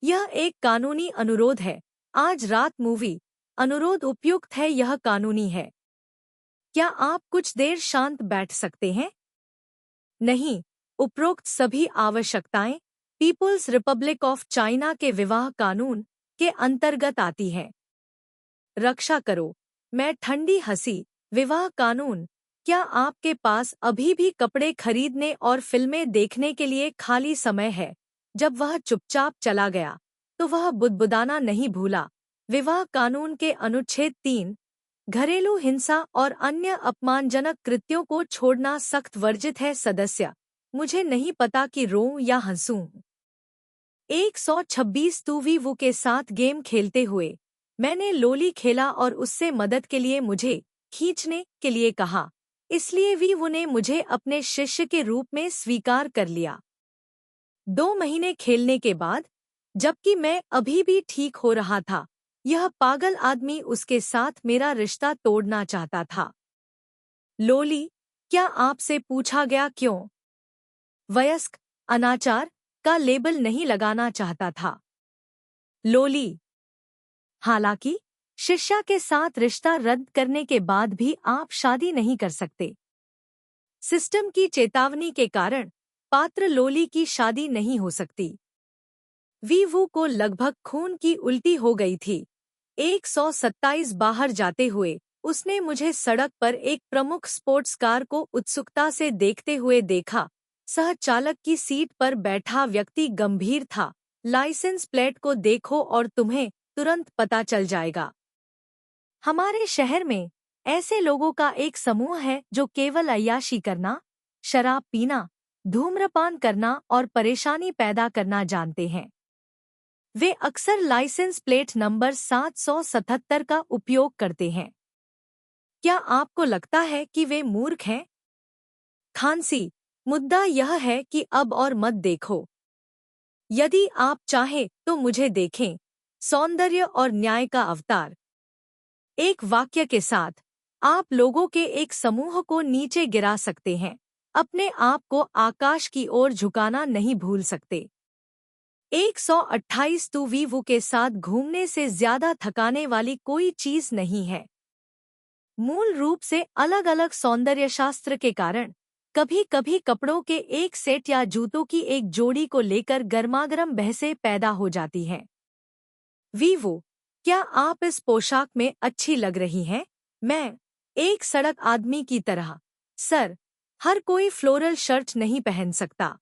यह एक कानूनी अनुरोध है। आज रात मूवी। अनुरोध उपयुक्त है, यह कानूनी है। क्या आप कुछ देर शांत बैठ सकते हैं? नहीं। उपरोक्त सभी आवश्यकताएं पीपुल्स रिपब्लिक ऑफ चाइना के विवाह कानून के अंतर्गत आती हैं। रक्षा करो। मैं ठंडी हंसी। विवाह कानून। क्या आपके पास अभी भी कपड़े खरीदने और फिल्में देखने के लिए खाली समय है? जब वह चुपचाप चला गया तो वह बुदबुदाना नहीं भूला। विवाह कानून के अनुच्छेद 3, घरेलू हिंसा और अन्य अपमानजनक कृत्यों को छोड़ना सख्त वर्जित है। सदस्य, मुझे नहीं पता कि रोऊं या हंसूं। 126 वीवू के साथ गेम खेलते हुए मैंने लोली खेला और उससे मदद के लिए मुझे खींचने के लिए कहा, इसलिए वीवू ने मुझे अपने शिष्य के रूप में स्वीकार कर लिया। 2 महीने खेलने के बाद, जबकि मैं अभी भी ठीक हो रहा था, यह पागल आदमी उसके साथ मेरा रिश्ता तोड़ना चाहता था। लोली, क्या आपसे पूछा गया क्यों? वयस्क, अनाचार का लेबल नहीं लगाना चाहता था। लोली, हालांकि शिष्या के साथ रिश्ता रद्द करने के बाद भी आप शादी नहीं कर सकते। सिस्टम की चेतावनी के कारण पात्र लोली की शादी नहीं हो सकती। वीवू को लगभग खून की उल्टी हो गई थी। 127 बाहर जाते हुए उसने मुझे सड़क पर एक प्रमुख स्पोर्ट्स कार को उत्सुकता से देखते हुए देखा। सह-चालक की सीट पर बैठा व्यक्ति गंभीर था। लाइसेंस प्लेट को देखो और तुम्हें तुरंत पता चल जाएगा। हमारे शहर में ऐसे लोगों का एक समूह है जो केवल अय्याशी करना, शराब पीना, धूम्रपान करना और परेशानी पैदा करना जानते हैं। वे अक्सर लाइसेंस प्लेट नंबर 777 का उपयोग करते हैं। क्या आपको लगता है कि वे मूर्ख हैं? खांसी, मुद्दा यह है कि अब और मत देखो। यदि आप चाहें तो मुझे देखें। सौंदर्य और न्याय का अवतार। एक वाक्य के साथ आप लोगों के एक समूह को नीचे गिरा सकते हैं, अपने आप को आकाश की ओर झुकाना नहीं भूल सकते। 128 वीवू के साथ घूमने से ज्यादा थकाने वाली कोई चीज नहीं है। मूल रूप से अलग अलग सौंदर्यशास्त्र के कारण कभी-कभी कपड़ों के एक सेट या जूतों की एक जोड़ी को लेकर गर्मागर्म बहसें पैदा हो जाती हैं। वीवू, क्या आप इस पोशाक में अच्छी लग रही हैं? मैं, एक सड़क आदमी की तरह। सर, हर कोई फ्लोरल शर्ट नहीं पहन सकता।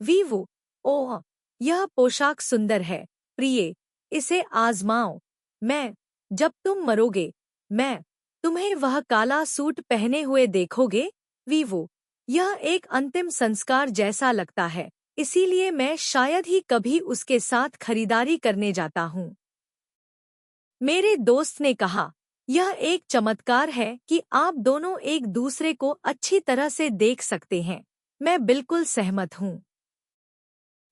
वीवू, ओह, यह पोशाक सुंदर है। प्रिय, इसे आजमाओ। मैं, जब तुम मरोगे, मैं तुम्हें वह काला सूट पहने हुए देखोगे। वीवू, यह एक अंतिम संस्कार जैसा लगता है, इसीलिए मैं शायद ही कभी उसके साथ खरीदारी करने जाता हूँ। मेरे दोस्त ने कहा, यह एक चमत्कार है कि आप दोनों एक दूसरे को अच्छी तरह से देख सकते हैं। मैं बिल्कुल सहमत हूँ।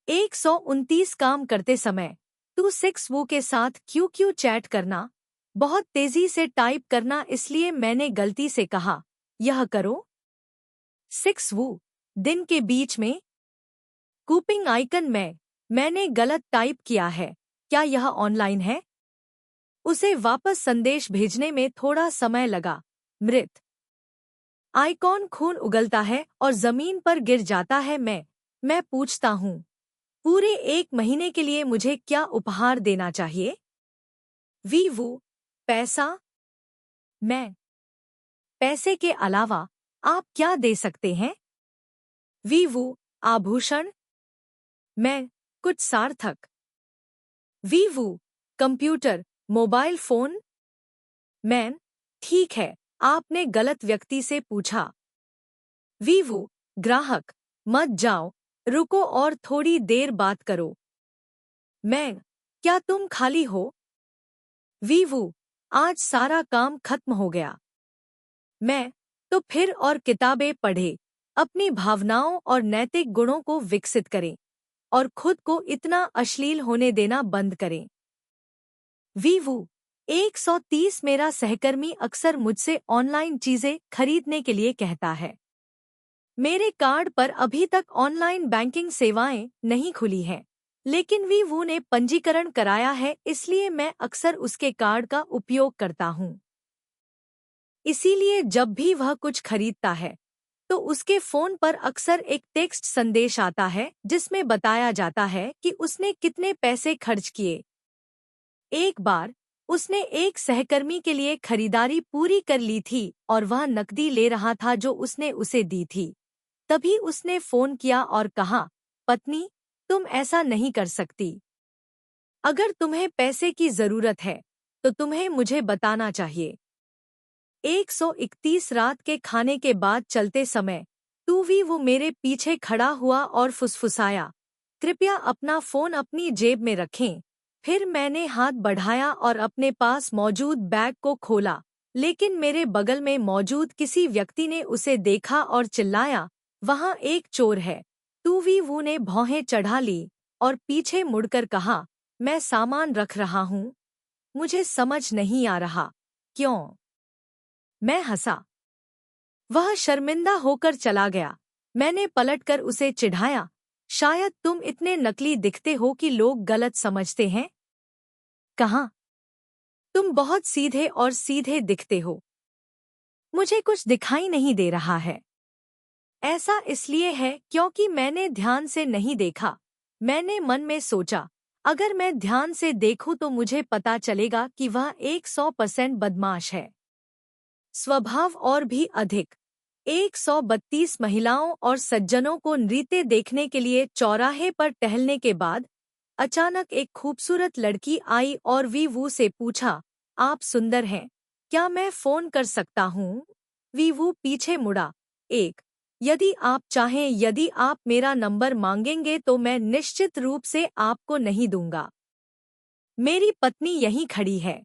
129 काम करते समय 26 वो के साथ क्यों चैट करना, बहुत तेजी से टाइप करना, इसलिए मैंने गलती से कहा, यह करो। 6 वो दिन के बीच में कूपिंग आइकन में मैंने गलत टाइप किया है, क्या यह ऑनलाइन है? उसे वापस संदेश भेजने में थोड़ा समय लगा। मृत आइकॉन खून उगलता है और जमीन पर गिर जाता है। मैं पूछता हूँ, पूरे 1 महीने के लिए मुझे क्या उपहार देना चाहिए? वो पैसा। मैं पैसे के अलावा आप क्या दे सकते हैं? वो आभूषण। मैं कुछ सार्थक। वो कंप्यूटर, मोबाइल फोन। मैं ठीक है, आपने गलत व्यक्ति से पूछा। वो ग्राहक, मत जाओ, रुको और थोड़ी देर बात करो। मैं क्या तुम खाली हो? वो आज सारा काम खत्म हो गया। मैं तो फिर और किताबें पढ़े, अपनी भावनाओं और नैतिक गुणों को विकसित करें और खुद को इतना अश्लील होने देना बंद करें। वो 130 मेरा सहकर्मी अक्सर मुझसे ऑनलाइन चीजें खरीदने के लिए कहता है। मेरे कार्ड पर अभी तक ऑनलाइन बैंकिंग सेवाएं नहीं खुली हैं, लेकिन वो ने पंजीकरण कराया है, इसलिए मैं अक्सर उसके कार्ड का उपयोग करता हूँ। इसीलिए जब भी वह कुछ खरीदता है तो उसके फोन पर अक्सर एक टेक्स्ट संदेश आता है जिसमें बताया जाता है कि उसने कितने पैसे खर्च किए। एक बार उसने एक सहकर्मी के लिए खरीदारी पूरी कर ली थी और वह नकदी ले रहा था जो उसने उसे दी थी। तभी उसने फोन किया और कहा, पत्नी, तुम ऐसा नहीं कर सकती। अगर तुम्हें पैसे की जरूरत है तो तुम्हें मुझे बताना चाहिए। 131 रात के खाने के बाद चलते समय वो मेरे पीछे खड़ा हुआ और फुसफुसाया, कृपया अपना फोन अपनी जेब में रखें। फिर मैंने हाथ बढ़ाया और अपने पास मौजूद बैग को खोला, लेकिन मेरे बगल में मौजूद किसी व्यक्ति ने उसे देखा और चिल्लाया, वहाँ एक चोर है। वो ने भौहें चढ़ा ली और पीछे मुड़कर कहा, मैं सामान रख रहा हूँ। मुझे समझ नहीं आ रहा क्यों। मैं हंसा। वह शर्मिंदा होकर चला गया। मैंने पलटकर उसे चिढ़ाया, शायद तुम इतने नकली दिखते हो कि लोग गलत समझते हैं। कहाँ? तुम बहुत सीधे और सीधे दिखते हो। मुझे कुछ दिखाई नहीं दे रहा है। ऐसा इसलिए है क्योंकि मैंने ध्यान से नहीं देखा। मैंने मन में सोचा, अगर मैं ध्यान से देखूं तो मुझे पता चलेगा कि वह 100% बदमाश है। स्वभाव और भी अधिक। 132 महिलाओं और सज्जनों को नृत्य देखने के लिए चौराहे पर टहलने के बाद अचानक एक खूबसूरत लड़की आई और वो से पूछा, आप सुंदर हैं, क्या मैं फोन कर सकता हूँ? वो पीछे मुड़ा। यदि आप चाहें, यदि आप मेरा नंबर मांगेंगे तो मैं निश्चित रूप से आपको नहीं दूंगा। मेरी पत्नी यहीं खड़ी है।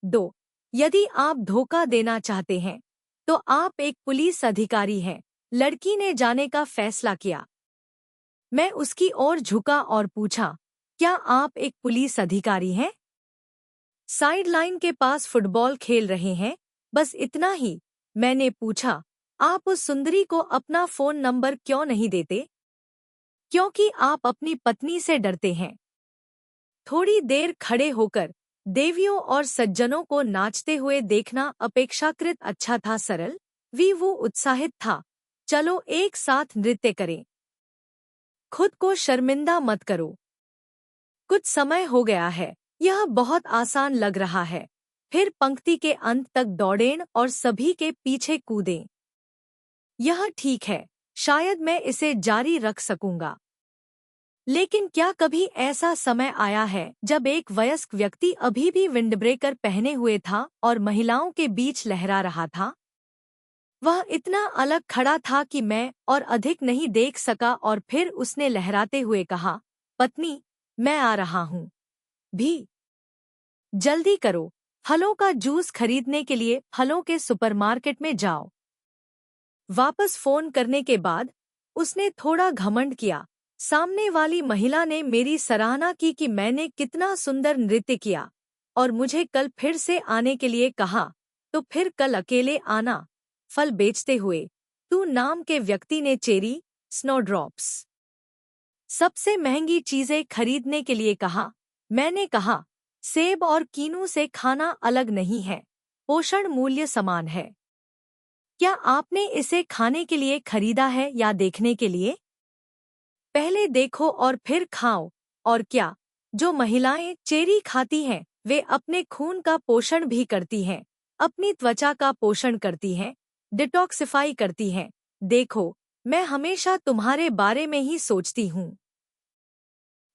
2 यदि आप धोखा देना चाहते हैं तो आप एक पुलिस अधिकारी हैं। लड़की ने जाने का फैसला किया। मैं उसकी ओर झुका और पूछा, क्या आप एक पुलिस अधिकारी हैं? साइडलाइन के पास फुटबॉल खेल रहे हैं, बस इतना ही। मैंने पूछा, आप उस सुंदरी को अपना फोन नंबर क्यों नहीं देते? क्योंकि आप अपनी पत्नी से डरते हैं। थोड़ी देर खड़े होकर देवियों और सज्जनों को नाचते हुए देखना अपेक्षाकृत अच्छा था। सरल वो उत्साहित था। चलो एक साथ नृत्य करें। खुद को शर्मिंदा मत करो। कुछ समय हो गया है, यह बहुत आसान लग रहा है। फिर पंक्ति के अंत तक दौड़ें और सभी के पीछे कूदें। यह ठीक है, शायद मैं इसे जारी रख सकूंगा। लेकिन क्या कभी ऐसा समय आया है जब एक वयस्क व्यक्ति अभी भी विंडब्रेकर पहने हुए था और महिलाओं के बीच लहरा रहा था? वह इतना अलग खड़ा था कि मैं और अधिक नहीं देख सका और फिर उसने लहराते हुए कहा, पत्नी, मैं आ रहा हूँ। भी जल्दी करो, फलों का जूस खरीदने के लिए फलों के सुपरमार्केट में जाओ। वापस फोन करने के बाद उसने थोड़ा घमंड किया। सामने वाली महिला ने मेरी सराहना की कि मैंने कितना सुंदर नृत्य किया और मुझे कल फिर से आने के लिए कहा। तो फिर कल अकेले आना। फल बेचते हुए तू नाम के व्यक्ति ने चेरी, स्नोड्रॉप्स, सबसे महंगी चीजें खरीदने के लिए कहा। मैंने कहा, सेब और कीनू से खाना अलग नहीं है, पोषण मूल्य समान है। क्या आपने इसे खाने के लिए खरीदा है या देखने के लिए? पहले देखो और फिर खाओ। और क्या, जो महिलाएं चेरी खाती हैं वे अपने खून का पोषण भी करती हैं, अपनी त्वचा का पोषण करती हैं, डिटॉक्सिफाई करती हैं। देखो, मैं हमेशा तुम्हारे बारे में ही सोचती हूँ।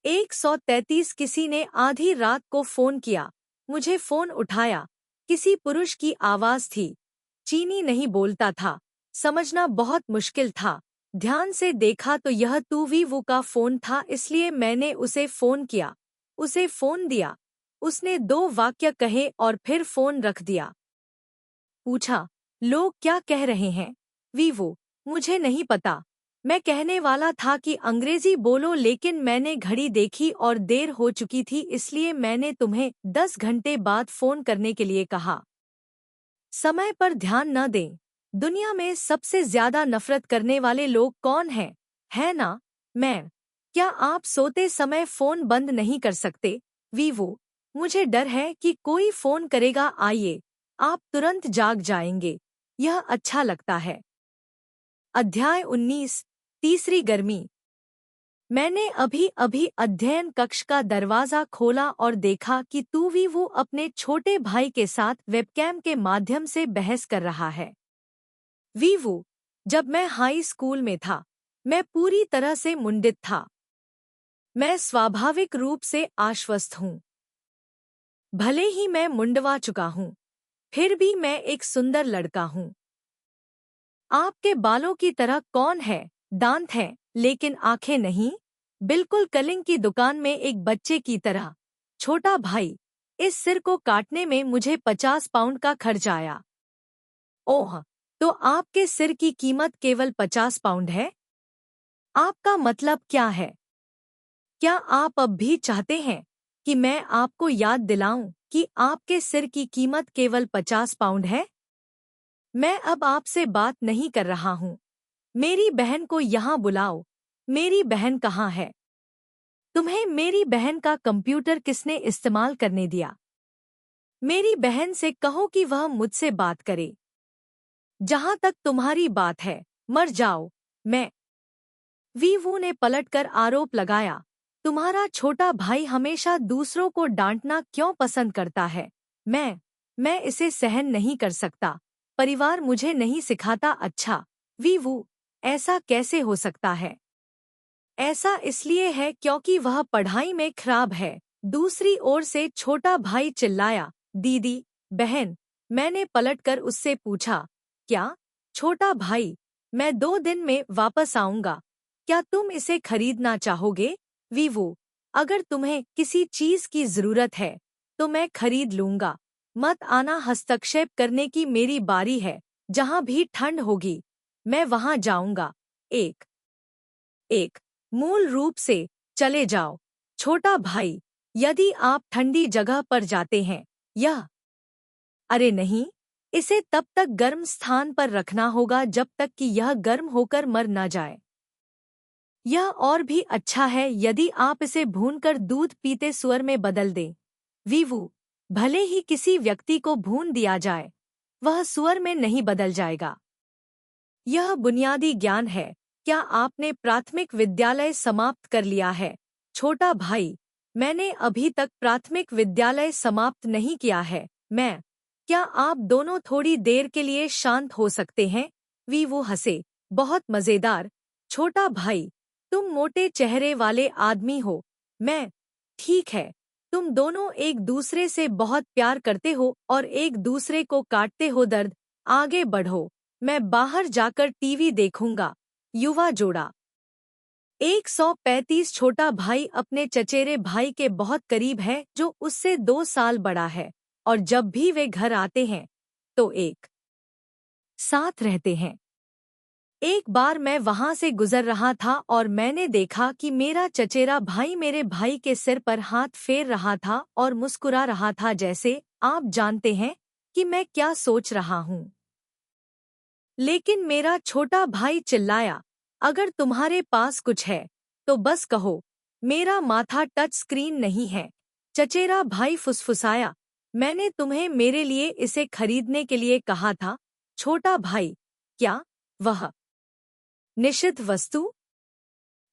133 किसी ने आधी रात को फोन किया। मुझे फोन उठाया। किसी पुरुष की आवाज थी। चीनी नहीं बोलता था। समझना बहुत मुश्किल था। ध्यान से देखा तो यह तूवीवू का फोन था, इसलिए मैंने उसे फोन किया, उसे फोन दिया। उसने 2 वाक्य कहे और फिर फोन रख दिया। पूछा, लोग क्या कह रहे हैं? वीवो, मुझे नहीं पता। मैं कहने वाला था कि अंग्रेजी बोलो, लेकिन मैंने घड़ी देखी और देर हो चुकी थी, इसलिए मैंने तुम्हें 10 घंटे बाद फोन करने के लिए कहा। समय पर ध्यान न दें। दुनिया में सबसे ज्यादा नफरत करने वाले लोग कौन हैं? है ना, मैं। क्या आप सोते समय फोन बंद नहीं कर सकते? वीवो, मुझे डर है कि कोई फोन करेगा। आइए, आप तुरंत जाग जाएंगे। यह अच्छा लगता है। अध्याय 19, तीसरी गर्मी। मैंने अभी अभी अध्ययन कक्ष का दरवाजा खोला और देखा कि तूवीवू अपने छोटे भाई के साथ वेबकैम के माध्यम से बहस कर रहा है। वीवू, जब मैं हाई स्कूल में था, मैं पूरी तरह से मुंडित था। मैं स्वाभाविक रूप से आश्वस्त हूँ। भले ही मैं मुंडवा चुका हूँ, फिर भी मैं एक सुंदर लड़का हूँ। आपके बालों की तरह कौन है? दांत हैं, लेकिन आंखें नहीं। बिल्कुल कलिंग की दुकान में एक बच्चे की तरह। छोटा भाई, इस सिर को काटने में मुझे 50 पाउंड का खर्च आया। ओह, तो आपके सिर की कीमत केवल 50 पाउंड है? आपका मतलब क्या है? क्या आप अब भी चाहते हैं कि मैं आपको याद दिलाऊं कि आपके सिर की कीमत केवल 50 पाउंड है? मैं अब आपसे बात नहीं कर रहा हूँ। मेरी बहन को यहाँ बुलाओ। मेरी बहन कहाँ है? तुम्हें मेरी बहन का कंप्यूटर किसने इस्तेमाल करने दिया? मेरी बहन से कहो कि वह मुझसे बात करे। जहाँ तक तुम्हारी बात है, मर जाओ। मैं। वीवू ने पलटकर आरोप लगाया, तुम्हारा छोटा भाई हमेशा दूसरों को डांटना क्यों पसंद करता है? मैं इसे सहन नहीं कर सकता। परिवार मुझे नहीं सिखाता। अच्छा, वीवू, ऐसा कैसे हो सकता है? ऐसा इसलिए है क्योंकि वह पढ़ाई में खराब है। दूसरी ओर से छोटा भाई चिल्लाया, दीदी, बहन। मैंने पलटकर उससे पूछा, क्या? छोटा भाई, मैं 2 दिन में वापस आऊंगा। क्या तुम इसे खरीदना चाहोगे? वीवू, अगर तुम्हें किसी चीज की जरूरत है तो मैं खरीद लूंगा। मत आना, हस्तक्षेप करने की मेरी बारी है। जहां भी ठंड होगी, मैं वहां जाऊंगा। एक एक मूल रूप से, चले जाओ। छोटा भाई, यदि आप ठंडी जगह पर जाते हैं, यह। अरे नहीं, इसे तब तक गर्म स्थान पर रखना होगा जब तक कि यह गर्म होकर मर न जाए। यह और भी अच्छा है यदि आप इसे भूनकर दूध पीते सुअर में बदल दें। वीवू, भले ही किसी व्यक्ति को भून दिया जाए, वह सुअर में नहीं बदल जाएगा। यह बुनियादी ज्ञान है। क्या आपने प्राथमिक विद्यालय समाप्त कर लिया है? छोटा भाई, मैंने अभी तक प्राथमिक विद्यालय समाप्त नहीं किया है। मैं। क्या आप दोनों थोड़ी देर के लिए शांत हो सकते हैं? वीवू हंसे, बहुत मजेदार। छोटा भाई, तुम मोटे चेहरे वाले आदमी हो। मैं। ठीक है, तुम दोनों एक दूसरे से बहुत प्यार करते हो और एक दूसरे को काटते हो। दर्द। आगे बढ़ो। मैं बाहर जाकर टीवी देखूंगा। युवा जोड़ा। 135 छोटा भाई अपने चचेरे भाई के बहुत करीब है जो उससे 2 साल बड़ा है और जब भी वे घर आते हैं तो एक साथ रहते हैं। एक बार मैं वहां से गुजर रहा था और मैंने देखा कि मेरा चचेरा भाई मेरे भाई के सिर पर हाथ फेर रहा था और मुस्कुरा रहा था, जैसे आप जानते हैं कि मैं क्या सोच रहा हूं। लेकिन मेरा छोटा भाई चिल्लाया, अगर तुम्हारे पास कुछ है तो बस कहो, मेरा माथा टच स्क्रीन नहीं है। चचेरा भाई फुसफुसाया, मैंने तुम्हें मेरे लिए इसे खरीदने के लिए कहा था। छोटा भाई, क्या वह निषिद्ध वस्तु?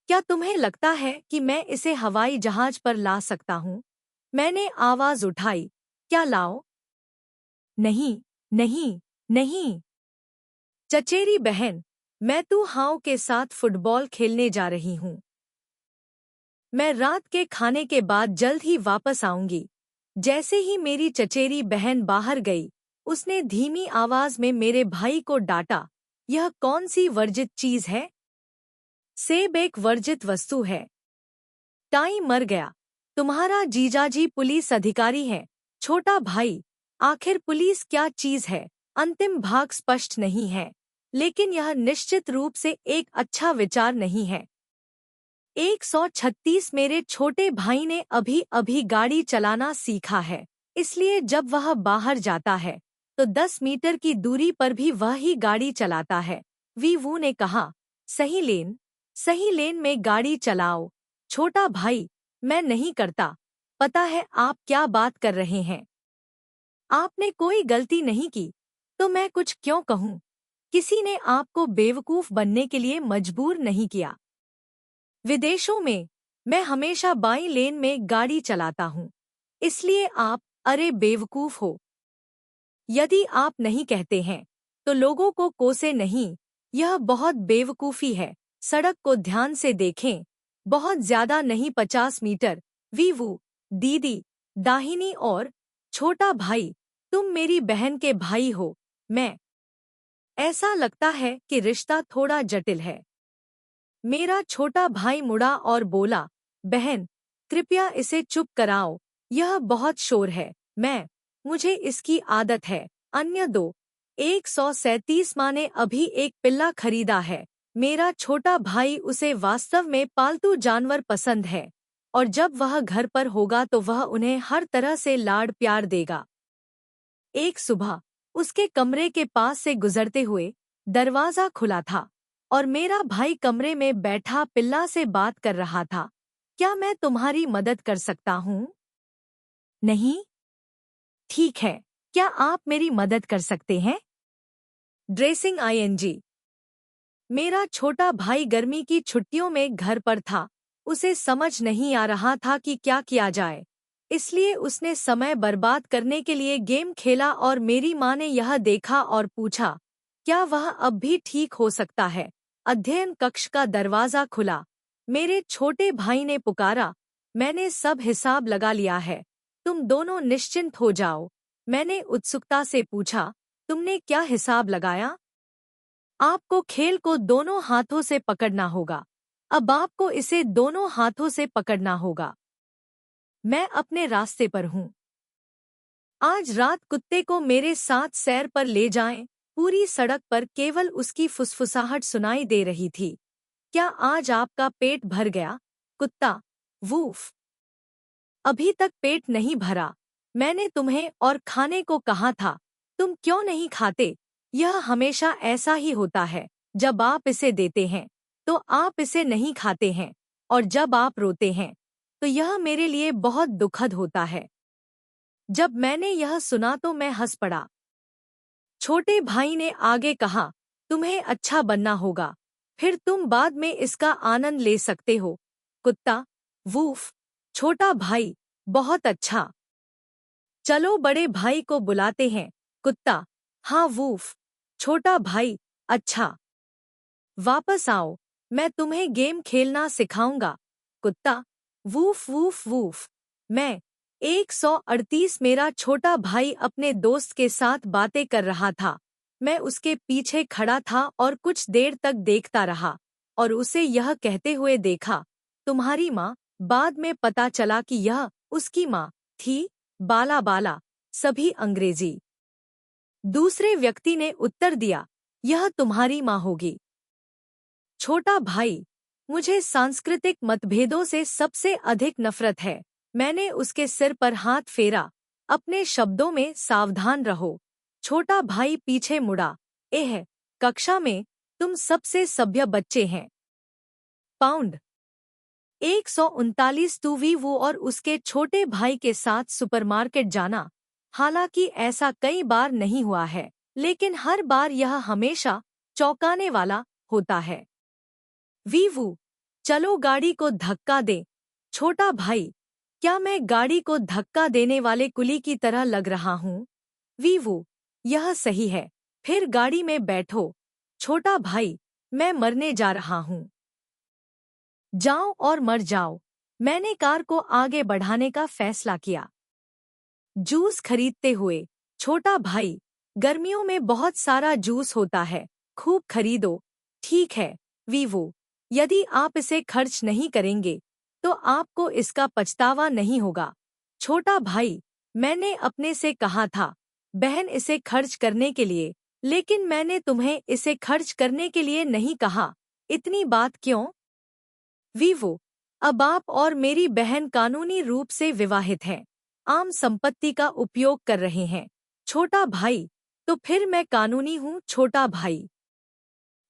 क्या तुम्हें लगता है कि मैं इसे हवाई जहाज पर ला सकता हूँ? मैंने आवाज उठाई, क्या लाओ? नहीं, नहीं, नहीं। चचेरी बहन, मैं तू हाउ के साथ फुटबॉल खेलने जा रही हूँ। मैं रात के खाने के बाद जल्द ही वापस आऊंगी। जैसे ही मेरी चचेरी बहन बाहर गई, उसने धीमी आवाज में मेरे भाई को डांटा, यह कौन सी वर्जित चीज है? सेब एक वर्जित वस्तु है। टाई मर गया। तुम्हारा जीजाजी पुलिस अधिकारी है। छोटा भाई, आखिर पुलिस क्या चीज है? अंतिम भाग स्पष्ट नहीं है, लेकिन यह निश्चित रूप से एक अच्छा विचार नहीं है। 136 मेरे छोटे भाई ने अभी अभी गाड़ी चलाना सीखा है, इसलिए जब वह बाहर जाता है तो 10 मीटर की दूरी पर भी वह ही गाड़ी चलाता है। वीवू ने कहा, सही लेन में गाड़ी चलाओ। छोटा भाई, मैं नहीं करता। पता है आप क्या बात कर रहे हैं? आपने कोई गलती नहीं की, तो मैं कुछ क्यों कहूँ? किसी ने आपको बेवकूफ बनने के लिए मजबूर नहीं किया। विदेशों में मैं हमेशा बाईं लेन में गाड़ी चलाता हूँ, इसलिए आप अरे बेवकूफ हो। यदि आप नहीं कहते हैं तो लोगों को कोसे नहीं, यह बहुत बेवकूफी है। सड़क को ध्यान से देखें, बहुत ज्यादा नहीं, 50 मीटर। वीवू, दीदी, दाहिनी और। छोटा भाई, तुम मेरी बहन के भाई हो। मैं। ऐसा लगता है कि रिश्ता थोड़ा जटिल है। मेरा छोटा भाई मुड़ा और बोला, बहन, कृपया इसे चुप कराओ, यह बहुत शोर है। मुझे इसकी आदत है। अन्य दो। 137 माँ ने अभी एक पिल्ला खरीदा है। मेरा छोटा भाई, उसे वास्तव में पालतू जानवर पसंद है और जब वह घर पर होगा तो वह उन्हें हर तरह से लाड प्यार देगा। एक सुबह उसके कमरे के पास से गुजरते हुए दरवाजा खुला था और मेरा भाई कमरे में बैठा पिल्ला से बात कर रहा था। क्या मैं तुम्हारी मदद कर सकता हूँ? नहीं? ठीक है, क्या आप मेरी मदद कर सकते हैं? Dressing ING. मेरा छोटा भाई गर्मी की छुट्टियों में घर पर था। उसे समझ नहीं आ रहा था कि क्या किया जाए, इसलिए उसने समय बर्बाद करने के लिए गेम खेला और मेरी माँ ने यह देखा और पूछा, क्या वह अब भी ठीक हो सकता है? अध्ययन कक्ष का दरवाजा खुला। मेरे छोटे भाई ने पुकारा, मैंने सब हिसाब लगा लिया है, तुम दोनों निश्चिंत हो जाओ। मैंने उत्सुकता से पूछा, तुमने क्या हिसाब लगाया? आपको खेल को दोनों हाथों से पकड़ना होगा। अब आपको इसे दोनों हाथों से पकड़ना होगा। मैं अपने रास्ते पर हूँ। आज रात कुत्ते को मेरे साथ सैर पर ले जाएं। पूरी सड़क पर केवल उसकी फुसफुसाहट सुनाई दे रही थी। क्या आज आपका पेट भर गया? कुत्ता, वूफ। अभी तक पेट नहीं भरा। मैंने तुम्हें और खाने को कहा था, तुम क्यों नहीं खाते? यह हमेशा ऐसा ही होता है, जब आप इसे देते हैं तो आप इसे नहीं खाते हैं, और जब आप रोते हैं तो यह मेरे लिए बहुत दुखद होता है। जब मैंने यह सुना तो मैं हंस पड़ा। छोटे भाई ने आगे कहा, तुम्हें अच्छा बनना होगा, फिर तुम बाद में इसका आनंद ले सकते हो। कुत्ता, वूफ। छोटा भाई, बहुत अच्छा। चलो बड़े भाई को बुलाते हैं। कुत्ता, हाँ वूफ। छोटा भाई, अच्छा। वापस आओ, मैं तुम्हें गेम खेलना सिखाऊंगा। कुत्ता, वूफ वूफ वूफ। मैं। 138 मेरा छोटा भाई अपने दोस्त के साथ बातें कर रहा था। मैं उसके पीछे खड़ा था और कुछ देर तक देखता रहा और उसे यह कहते हुए देखा, तुम्हारी माँ। बाद में पता चला कि यह उसकी माँ थी। बाला बाला, सभी अंग्रेजी। दूसरे व्यक्ति ने उत्तर दिया, यह तुम्हारी माँ होगी। छोटा भाई, मुझे सांस्कृतिक मतभेदों से सबसे अधिक नफरत है। मैंने उसके सिर पर हाथ फेरा। अपने शब्दों में सावधान रहो। छोटा भाई पीछे मुड़ा। एह, कक्षा में तुम सबसे सभ्य बच्चे हैं। पाउंड 139। तुवी वो और उसके छोटे भाई के साथ सुपरमार्केट जाना। हालांकि ऐसा कई बार नहीं हुआ है, लेकिन हर बार यह हमेशा चौंकाने वाला होता है। वीवू, चलो गाड़ी को धक्का दे। छोटा भाई, क्या मैं गाड़ी को धक्का देने वाले कुली की तरह लग रहा हूँ? वीवू, यह सही है। फिर गाड़ी में बैठो। छोटा भाई, मैं मरने जा रहा हूँ। जाओ और मर जाओ। मैंने कार को आगे बढ़ाने का फैसला किया। जूस खरीदते हुए, छोटा भाई, गर्मियों में बहुत सारा जूस होता है, खूब खरीदो। ठीक है वीवू, यदि आप इसे खर्च नहीं करेंगे तो आपको इसका पछतावा नहीं होगा। छोटा भाई, मैंने अपने से कहा था बहन इसे खर्च करने के लिए, लेकिन मैंने तुम्हें इसे खर्च करने के लिए नहीं कहा। इतनी बात क्यों? वीवो, अब आप और मेरी बहन कानूनी रूप से विवाहित हैं, आम संपत्ति का उपयोग कर रहे हैं। छोटा भाई, तो फिर मैं कानूनी हूँ। छोटा भाई,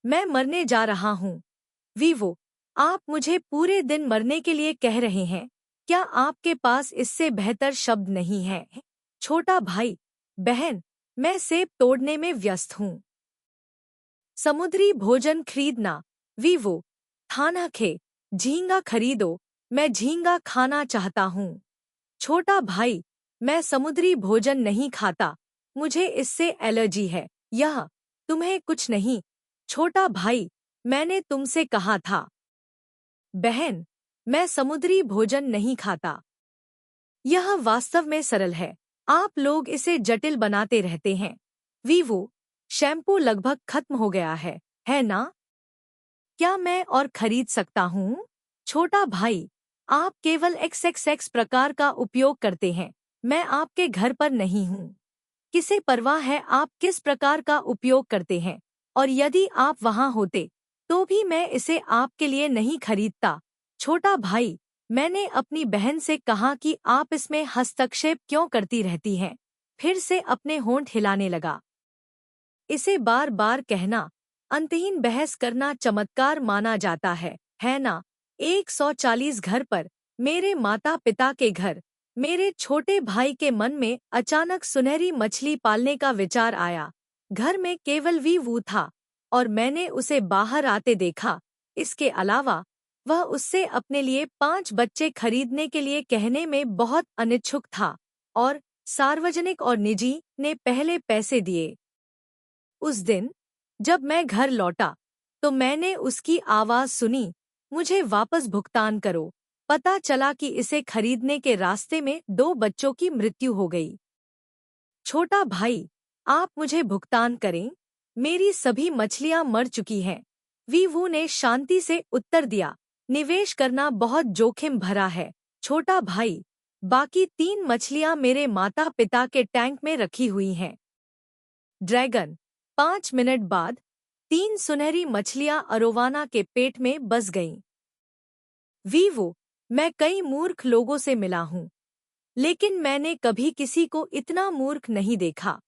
मैं मरने जा रहा हूँ। वीवो, आप मुझे पूरे दिन मरने के लिए कह रहे हैं? क्या आपके पास इससे बेहतर शब्द नहीं है? छोटा भाई, बहन, मैं सेब तोड़ने में व्यस्त हूँ। समुद्री भोजन खरीदना। वीवो, थाना खे, झींगा खरीदो। मैं झींगा खाना चाहता हूँ। छोटा भाई, मैं समुद्री भोजन नहीं खाता, मुझे इससे एलर्जी है। यह तुम्हें कुछ नहीं। छोटा भाई, मैंने तुमसे कहा था। बहन, मैं समुद्री भोजन नहीं खाता। यह वास्तव में सरल है, आप लोग इसे जटिल बनाते रहते हैं। वीवो, शैम्पू लगभग खत्म हो गया है ना? क्या मैं और खरीद सकता हूँ? छोटा भाई, आप केवल XXX प्रकार का उपयोग करते हैं, मैं आपके घर पर नहीं हूँ। किसे परवाह है आप किस प्रकार का उपयोग करते हैं, और यदि आप वहाँ होते तो भी मैं इसे आपके लिए नहीं खरीदता। छोटा भाई, मैंने अपनी बहन से कहा कि आप इसमें हस्तक्षेप क्यों करती रहती हैं। फिर से अपने होंठ हिलाने लगा। इसे बार बार कहना, अंतहीन बहस करना चमत्कार माना जाता है ना? 140 घर पर, मेरे माता पिता के घर, मेरे छोटे भाई के मन में अचानक सुनहरी मछली पालने का विचार आया। घर में केवल वीवू था और मैंने उसे बाहर आते देखा। इसके अलावा वह उससे अपने लिए 5 बच्चे खरीदने के लिए कहने में बहुत अनिच्छुक था और सार्वजनिक और निजी ने पहले पैसे दिए। उस दिन जब मैं घर लौटा तो मैंने उसकी आवाज सुनी, मुझे वापस भुगतान करो। पता चला कि इसे खरीदने के रास्ते में 2 बच्चों की मृत्यु हो गई। छोटा भाई, आप मुझे भुगतान करें, मेरी सभी मछलियां मर चुकी हैं। वीवू ने शांति से उत्तर दिया, निवेश करना बहुत जोखिम भरा है। छोटा भाई, बाकी 3 मछलियां मेरे माता पिता के टैंक में रखी हुई हैं। ड्रैगन, 5 मिनट बाद 3 सुनहरी मछलियां अरोवाना के पेट में बस गईं। वीवो, मैं कई मूर्ख लोगों से मिला हूँ, लेकिन मैंने कभी किसी को इतना मूर्ख नहीं देखा।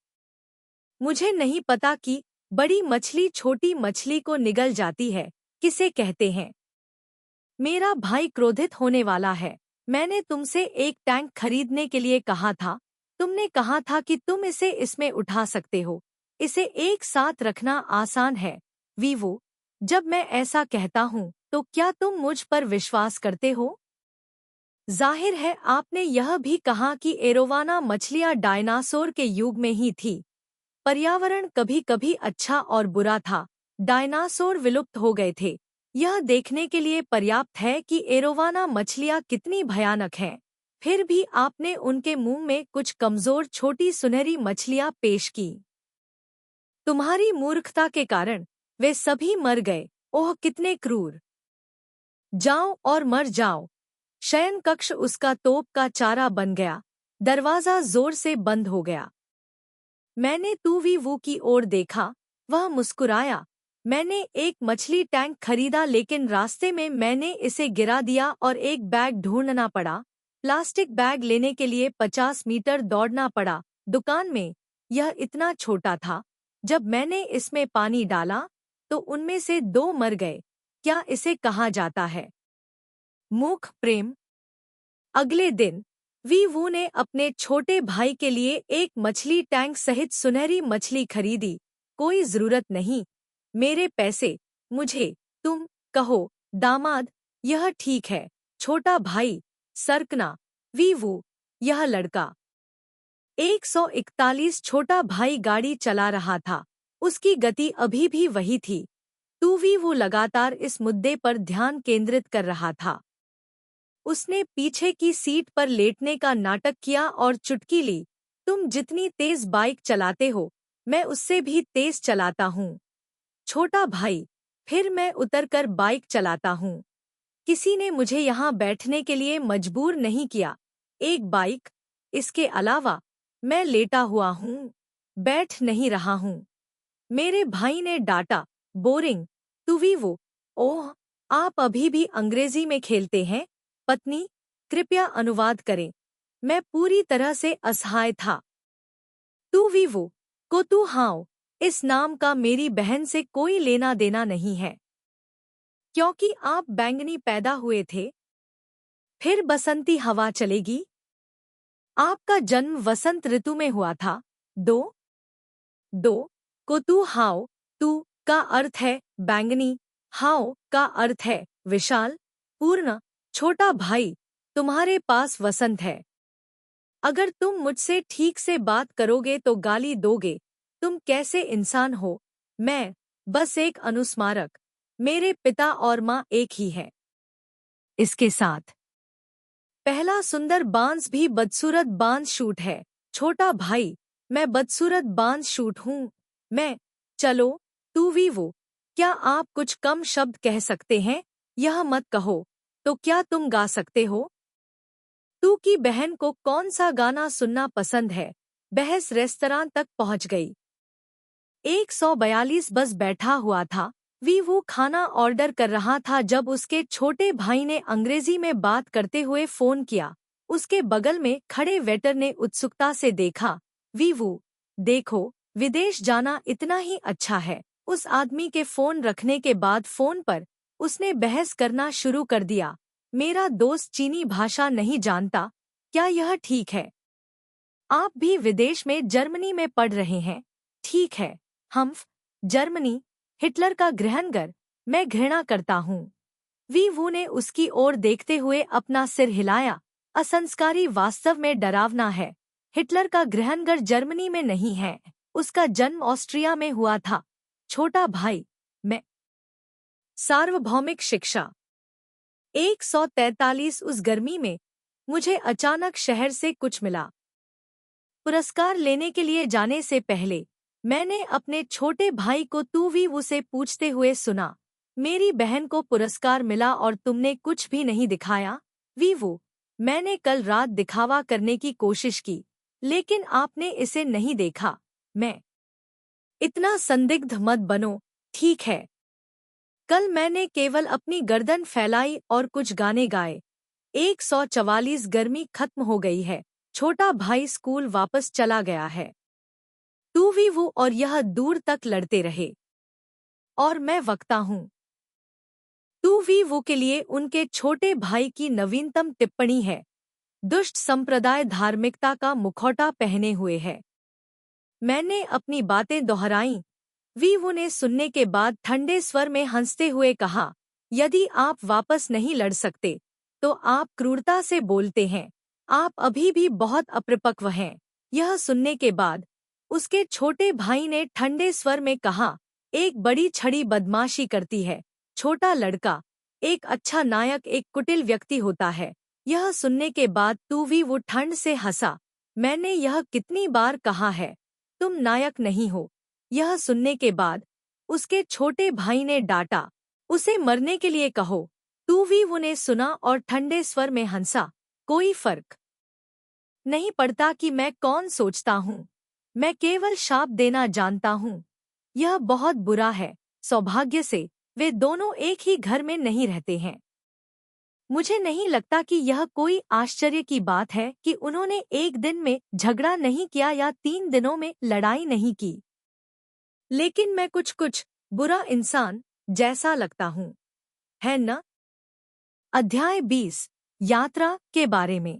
मुझे नहीं पता कि बड़ी मछली छोटी मछली को निगल जाती है किसे कहते हैं। मेरा भाई क्रोधित होने वाला है। मैंने तुमसे एक टैंक खरीदने के लिए कहा था। तुमने कहा था कि तुम इसे इसमें उठा सकते हो। इसे एक साथ रखना आसान है। वीवो, जब मैं ऐसा कहता हूँ तो क्या तुम मुझ पर विश्वास करते हो? जाहिर है आपने यह भी कहा कि एरोवाना मछलियाँ डायनासोर के युग में ही थी। पर्यावरण कभी कभी अच्छा और बुरा था। डायनासोर विलुप्त हो गए थे। यह देखने के लिए पर्याप्त है कि एरोवाना मछलियाँ कितनी भयानक हैं। फिर भी आपने उनके मुंह में कुछ कमजोर छोटी सुनहरी मछलियाँ पेश की। तुम्हारी मूर्खता के कारण वे सभी मर गए। ओह कितने क्रूर! जाओ और मर जाओ। शयन कक्ष उसका तोप का चारा बन गया। दरवाजा जोर से बंद हो गया। मैंने तू वी वू की ओर देखा। वह मुस्कुराया। मैंने एक मछली टैंक खरीदा, लेकिन रास्ते में मैंने इसे गिरा दिया और एक बैग ढूंढना पड़ा। प्लास्टिक बैग लेने के लिए 50 मीटर दौड़ना पड़ा दुकान में। यह इतना छोटा था। जब मैंने इसमें पानी डाला तो उनमें से 2 मर गए। क्या इसे कहा जाता है मूक प्रेम? अगले दिन वी वू ने अपने छोटे भाई के लिए एक मछली टैंक सहित सुनहरी मछली खरीदी। कोई जरूरत नहीं। मेरे पैसे मुझे तुम कहो दामाद। यह ठीक है छोटा भाई। सरकना वी वू। यह लड़का 141 छोटा भाई गाड़ी चला रहा था। उसकी गति अभी भी वही थी। तू वी वो लगातार इस मुद्दे पर ध्यान केंद्रित कर रहा था। उसने पीछे की सीट पर लेटने का नाटक किया और चुटकी ली। तुम जितनी तेज बाइक चलाते हो मैं उससे भी तेज चलाता हूँ छोटा भाई। फिर मैं उतरकर बाइक चलाता हूँ। किसी ने मुझे यहाँ बैठने के लिए मजबूर नहीं किया। एक बाइक। इसके अलावा मैं लेटा हुआ हूँ, बैठ नहीं रहा हूँ। मेरे भाई ने डांटा। बोरिंग। तू भी वो। ओह, आप अभी भी अंग्रेजी में खेलते हैं? पत्नी, कृपया अनुवाद करें। मैं पूरी तरह से असहाय था। तू भी वो को तू हाओ। इस नाम का मेरी बहन से कोई लेना देना नहीं है। क्योंकि आप बैंगनी पैदा हुए थे। फिर बसंती हवा चलेगी। आपका जन्म वसंत ऋतु में हुआ था। दो दो को तू हाओ। तू का अर्थ है बैंगनी। हाओ का अर्थ है विशाल, पूर्ण। छोटा भाई, तुम्हारे पास वसंत है। अगर तुम मुझसे ठीक से बात करोगे तो गाली दोगे। तुम कैसे इंसान हो? मैं बस एक अनुस्मारक। मेरे पिता और माँ एक ही है। इसके साथ पहला सुंदर बांस भी बदसूरत बांस शूट है। छोटा भाई, मैं बदसूरत बांस शूट हूँ। मैं चलो तू भी वो। क्या आप कुछ कम शब्द कह सकते हैं? यह मत कहो। तो क्या तुम गा सकते हो? तू की बहन को कौन सा गाना सुनना पसंद है? बहस रेस्तरां तक पहुंच गई। 142 बस बैठा हुआ था। वो खाना ऑर्डर कर रहा था जब उसके छोटे भाई ने अंग्रेजी में बात करते हुए फोन किया। उसके बगल में खड़े वेटर ने उत्सुकता से देखा। वो देखो, विदेश जाना इतना ही अच्छा है। उस आदमी के फोन रखने के बाद फोन पर उसने बहस करना शुरू कर दिया। मेरा दोस्त चीनी भाषा नहीं जानता। क्या यह ठीक है? आप भी विदेश में जर्मनी में पढ़ रहे हैं। ठीक है। हम्फ, जर्मनी, हिटलर का गृहनगर। मैं घृणा करता हूँ। वो ने उसकी ओर देखते हुए अपना सिर हिलाया। असंस्कारी वास्तव में डरावना है। हिटलर का गृहनगर जर्मनी में नहीं है। उसका जन्म ऑस्ट्रिया में हुआ था। छोटा भाई, मैं सार्वभौमिक शिक्षा 143 उस गर्मी में मुझे अचानक शहर से कुछ मिला। पुरस्कार लेने के लिए जाने से पहले मैंने अपने छोटे भाई को तू भी उसे पूछते हुए सुना। मेरी बहन को पुरस्कार मिला और तुमने कुछ भी नहीं दिखाया। वो मैंने कल रात दिखावा करने की कोशिश की, लेकिन आपने इसे नहीं देखा। मैं इतना संदिग्ध मत बनो, ठीक है। कल मैंने केवल अपनी गर्दन फैलाई और कुछ गाने गाए। 144 गर्मी खत्म हो गई है। छोटा भाई स्कूल वापस चला गया है। तू भी वो और यह दूर तक लड़ते रहे। और मैं वक्ता हूँ। तू भी वो के लिए उनके छोटे भाई की नवीनतम टिप्पणी है। दुष्ट संप्रदाय धार्मिकता का मुखौटा पहने हुए है। मैंने अपनी बातें दोहराईं। वो ने सुनने के बाद ठंडे स्वर में हंसते हुए कहा, यदि आप वापस नहीं लड़ सकते तो आप क्रूरता से बोलते हैं। आप अभी भी बहुत अपरिपक्व हैं। यह सुनने के बाद उसके छोटे भाई ने ठंडे स्वर में कहा, एक बड़ी छड़ी बदमाशी करती है। छोटा लड़का, एक अच्छा नायक एक कुटिल व्यक्ति होता है। यह सुनने के बाद तू भी वो ठंड से हंसा। मैंने यह कितनी बार कहा है, तुम नायक नहीं हो। यह सुनने के बाद उसके छोटे भाई ने डांटा, उसे मरने के लिए कहो। तूवीवू ने सुना और ठंडे स्वर में हंसा, कोई फर्क नहीं पड़ता कि मैं कौन सोचता हूँ, मैं केवल शाप देना जानता हूँ। यह बहुत बुरा है। सौभाग्य से वे दोनों एक ही घर में नहीं रहते हैं। मुझे नहीं लगता कि यह कोई आश्चर्य की बात है कि उन्होंने एक दिन में झगड़ा नहीं किया या 3 दिनों में लड़ाई नहीं की। लेकिन मैं कुछ कुछ बुरा इंसान जैसा लगता हूँ, है न? अध्याय 20 यात्रा के बारे में।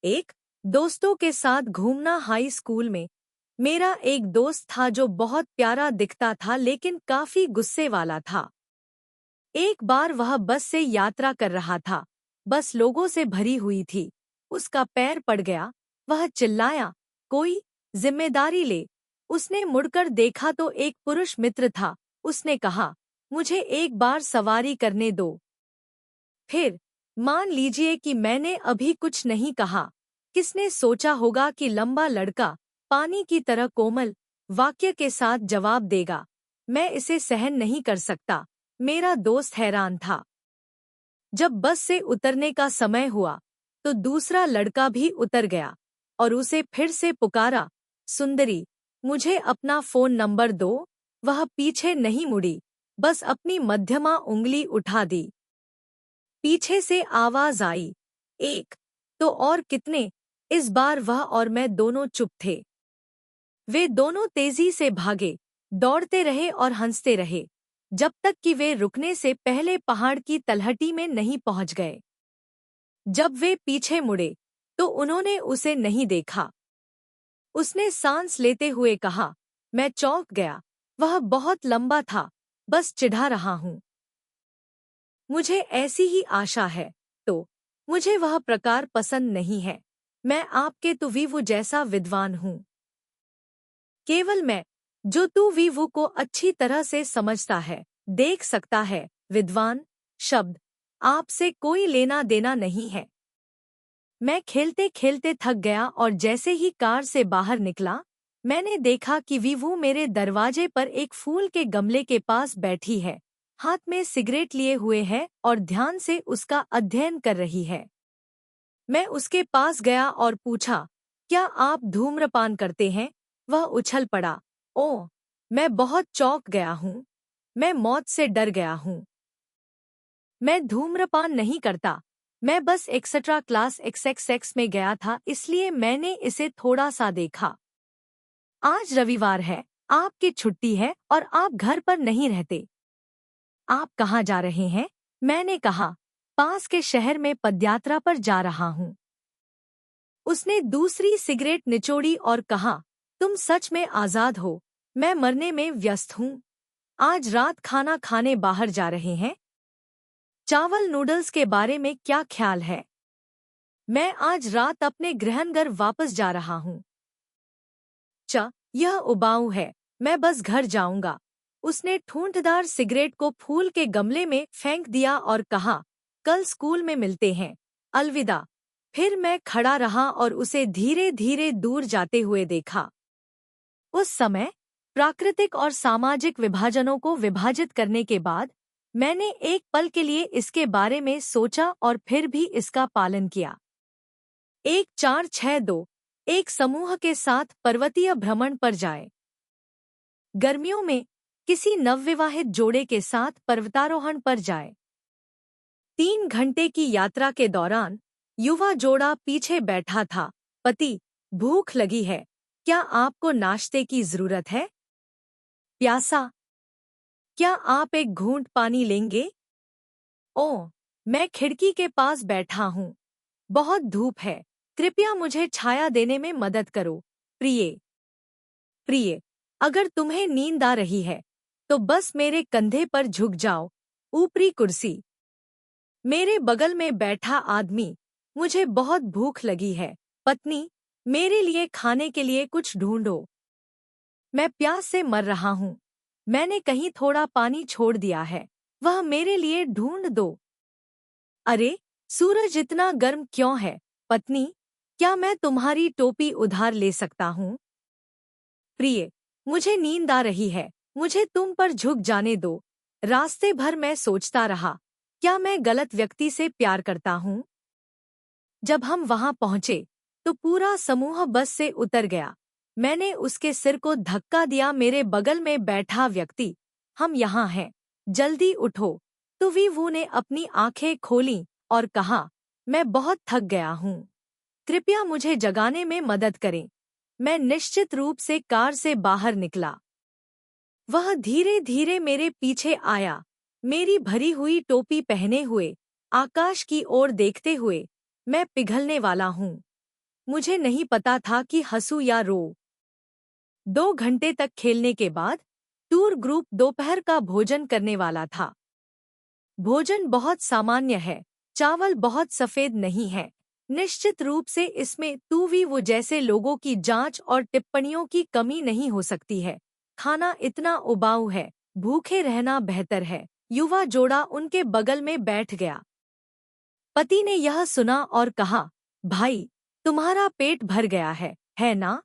एक दोस्तों के साथ घूमना। हाई स्कूल में मेरा एक दोस्त था जो बहुत प्यारा दिखता था लेकिन काफी गुस्से वाला था। एक बार वह बस से यात्रा कर रहा था। बस लोगों से भरी हुई थी। उसका पैर पड़ गया। वह चिल्लाया, कोई जिम्मेदारी ले। उसने मुड़कर देखा तो एक पुरुष मित्र था। उसने कहा, मुझे एक बार सवारी करने दो। फिर मान लीजिए कि मैंने अभी कुछ नहीं कहा। किसने सोचा होगा कि लंबा लड़का पानी की तरह कोमल वाक्य के साथ जवाब देगा, मैं इसे सहन नहीं कर सकता। मेरा दोस्त हैरान था। जब बस से उतरने का समय हुआ तो दूसरा लड़का भी उतर गया और उसे फिर से पुकारा, सुंदरी, मुझे अपना फोन नंबर दो। वह पीछे नहीं मुड़ी, बस अपनी मध्यमा उंगली उठा दी। पीछे से आवाज आई, एक तो और कितने। इस बार वह और मैं दोनों चुप थे। वे दोनों तेजी से भागे, दौड़ते रहे और हंसते रहे जब तक कि वे रुकने से पहले पहाड़ की तलहटी में नहीं पहुंच गए। जब वे पीछे मुड़े तो उन्होंने उसे नहीं देखा। उसने सांस लेते हुए कहा, मैं चौंक गया। वह बहुत लंबा था। बस चिढ़ा रहा हूं। मुझे ऐसी ही आशा है। तो मुझे वह प्रकार पसंद नहीं है। मैं आपके तुवीवु जैसा विद्वान हूँ। केवल मैं, जो तुवीवु को अच्छी तरह से समझता है, देख सकता है। विद्वान शब्द आपसे कोई लेना देना नहीं है। मैं खेलते खेलते थक गया और जैसे ही कार से बाहर निकला, मैंने देखा कि वीवू मेरे दरवाजे पर एक फूल के गमले के पास बैठी है, हाथ में सिगरेट लिए हुए है और ध्यान से उसका अध्ययन कर रही है। मैं उसके पास गया और पूछा, क्या आप धूम्रपान करते हैं? वह उछल पड़ा, ओह, मैं बहुत चौंक गया हूँ। मैं मौत से डर गया हूँ। मैं धूम्रपान नहीं करता। मैं बस एक्स्ट्रा क्लास XXX में गया था, इसलिए मैंने इसे थोड़ा सा देखा। आज रविवार है, आपकी छुट्टी है और आप घर पर नहीं रहते। आप कहाँ जा रहे हैं? मैंने कहा, पास के शहर में पदयात्रा पर जा रहा हूँ। उसने दूसरी सिगरेट निचोड़ी और कहा, तुम सच में आजाद हो। मैं मरने में व्यस्त हूँ। आज रात खाना खाने बाहर जा रहे हैं। चावल नूडल्स के बारे में क्या ख्याल है? मैं आज रात अपने गृहनगर वापस जा रहा हूँ। यह उबाऊ है। मैं बस घर जाऊंगा। उसने ठूंठदार सिगरेट को फूल के गमले में फेंक दिया और कहा, कल स्कूल में मिलते हैं। अलविदा। फिर मैं खड़ा रहा और उसे धीरे धीरे दूर जाते हुए देखा। उस समय प्राकृतिक और सामाजिक विभाजनों को विभाजित करने के बाद मैंने एक पल के लिए इसके बारे में सोचा और फिर भी इसका पालन किया। 1462 एक समूह के साथ पर्वतीय भ्रमण पर जाए। गर्मियों में किसी नवविवाहित जोड़े के साथ पर्वतारोहण पर जाए। 3 घंटे की यात्रा के दौरान युवा जोड़ा पीछे बैठा था। पति, भूख लगी है, क्या आपको नाश्ते की जरूरत है? प्यासा, क्या आप एक घूंट पानी लेंगे? ओह, मैं खिड़की के पास बैठा हूँ। बहुत धूप है, कृपया मुझे छाया देने में मदद करो। प्रिय, अगर तुम्हें नींद आ रही है तो बस मेरे कंधे पर झुक जाओ। ऊपरी कुर्सी। मेरे बगल में बैठा आदमी, मुझे बहुत भूख लगी है। पत्नी, मेरे लिए खाने के लिए कुछ ढूंढो। मैं प्यास से मर रहा हूँ। मैंने कहीं थोड़ा पानी छोड़ दिया है, वह मेरे लिए ढूंढ दो। अरे, सूरज इतना गर्म क्यों है? पत्नी, क्या मैं तुम्हारी टोपी उधार ले सकता हूँ? प्रिय, मुझे नींद आ रही है, मुझे तुम पर झुक जाने दो। रास्ते भर मैं सोचता रहा, क्या मैं गलत व्यक्ति से प्यार करता हूँ? जब हम वहां पहुंचे तो पूरा समूह बस से उतर गया। मैंने उसके सिर को धक्का दिया। मेरे बगल में बैठा व्यक्ति, हम यहाँ हैं, जल्दी उठो। तो वो ने अपनी आंखें खोलीं और कहा, मैं बहुत थक गया हूँ, कृपया मुझे जगाने में मदद करें। मैं निश्चित रूप से कार से बाहर निकला। वह धीरे धीरे मेरे पीछे आया, मेरी भरी हुई टोपी पहने हुए, आकाश की ओर देखते हुए। मैं पिघलने वाला हूँ। मुझे नहीं पता था कि हंसू या रो। 2 घंटे तक खेलने के बाद टूर ग्रुप दोपहर का भोजन करने वाला था। भोजन बहुत सामान्य है, चावल बहुत सफेद नहीं है। निश्चित रूप से इसमें वो जैसे लोगों की जांच और टिप्पणियों की कमी नहीं हो सकती है। खाना इतना उबाऊ है, भूखे रहना बेहतर है। युवा जोड़ा उनके बगल में बैठ गया। पति ने यह सुना और कहा, भाई, तुम्हारा पेट भर गया है ना?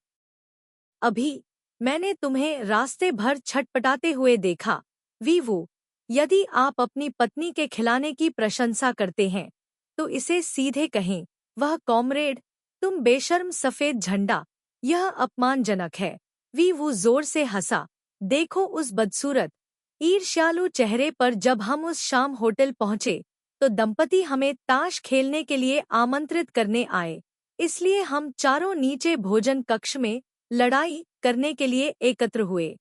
अभी मैंने तुम्हें रास्ते भर छटपटाते हुए देखा। वो, यदि आप अपनी पत्नी के खिलाने की प्रशंसा करते हैं तो इसे सीधे कहें, वह कॉमरेड, तुम बेशर्म सफेद झंडा, यह अपमानजनक है। वो जोर से हंसा। देखो उस बदसूरत, ईर्ष्यालु चेहरे पर। जब हम उस शाम होटल पहुंचे तो दंपति हमें ताश खेलने के लिए आमंत्रित करने आए, इसलिए हम चारों नीचे भोजन कक्ष में लड़ाई करने के लिए एकत्र हुए।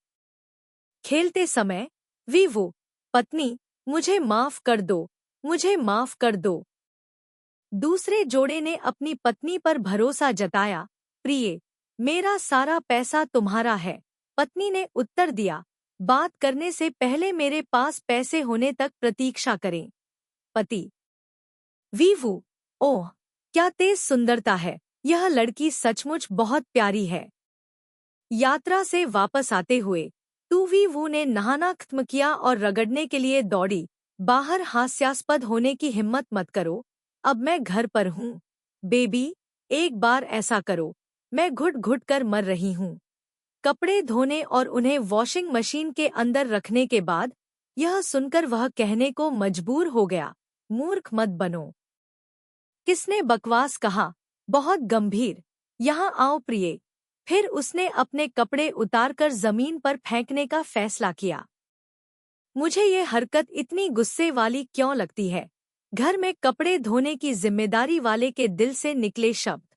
खेलते समय वो, पत्नी, मुझे माफ कर दो, मुझे माफ कर दो। दूसरे जोड़े ने अपनी पत्नी पर भरोसा जताया, प्रिय, मेरा सारा पैसा तुम्हारा है। पत्नी ने उत्तर दिया, बात करने से पहले मेरे पास पैसे होने तक प्रतीक्षा करें। पति, वो, ओह, क्या तेज सुंदरता है, यह लड़की सचमुच बहुत प्यारी है। यात्रा से वापस आते हुए वो ने नहाना खत्म किया और रगड़ने के लिए दौड़ी। बाहर हास्यास्पद होने की हिम्मत मत करो, अब मैं घर पर हूँ। बेबी, एक बार ऐसा करो, मैं घुट घुट कर मर रही हूँ। कपड़े धोने और उन्हें वॉशिंग मशीन के अंदर रखने के बाद यह सुनकर वह कहने को मजबूर हो गया, मूर्ख मत बनो। किसने बकवास कहा? बहुत गंभीर। यहाँ आओ प्रिय। फिर उसने अपने कपड़े उतारकर जमीन पर फेंकने का फैसला किया। मुझे ये हरकत इतनी गुस्से वाली क्यों लगती है? घर में कपड़े धोने की जिम्मेदारी वाले के दिल से निकले शब्द।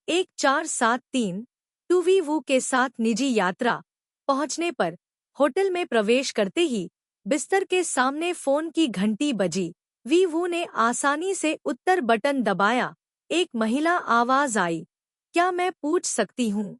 1473 वो के साथ निजी यात्रा। पहुंचने पर होटल में प्रवेश करते ही बिस्तर के सामने फोन की घंटी बजी। वो ने आसानी से उत्तर बटन दबाया। एक महिला आवाज आई, क्या मैं पूछ सकती हूँ,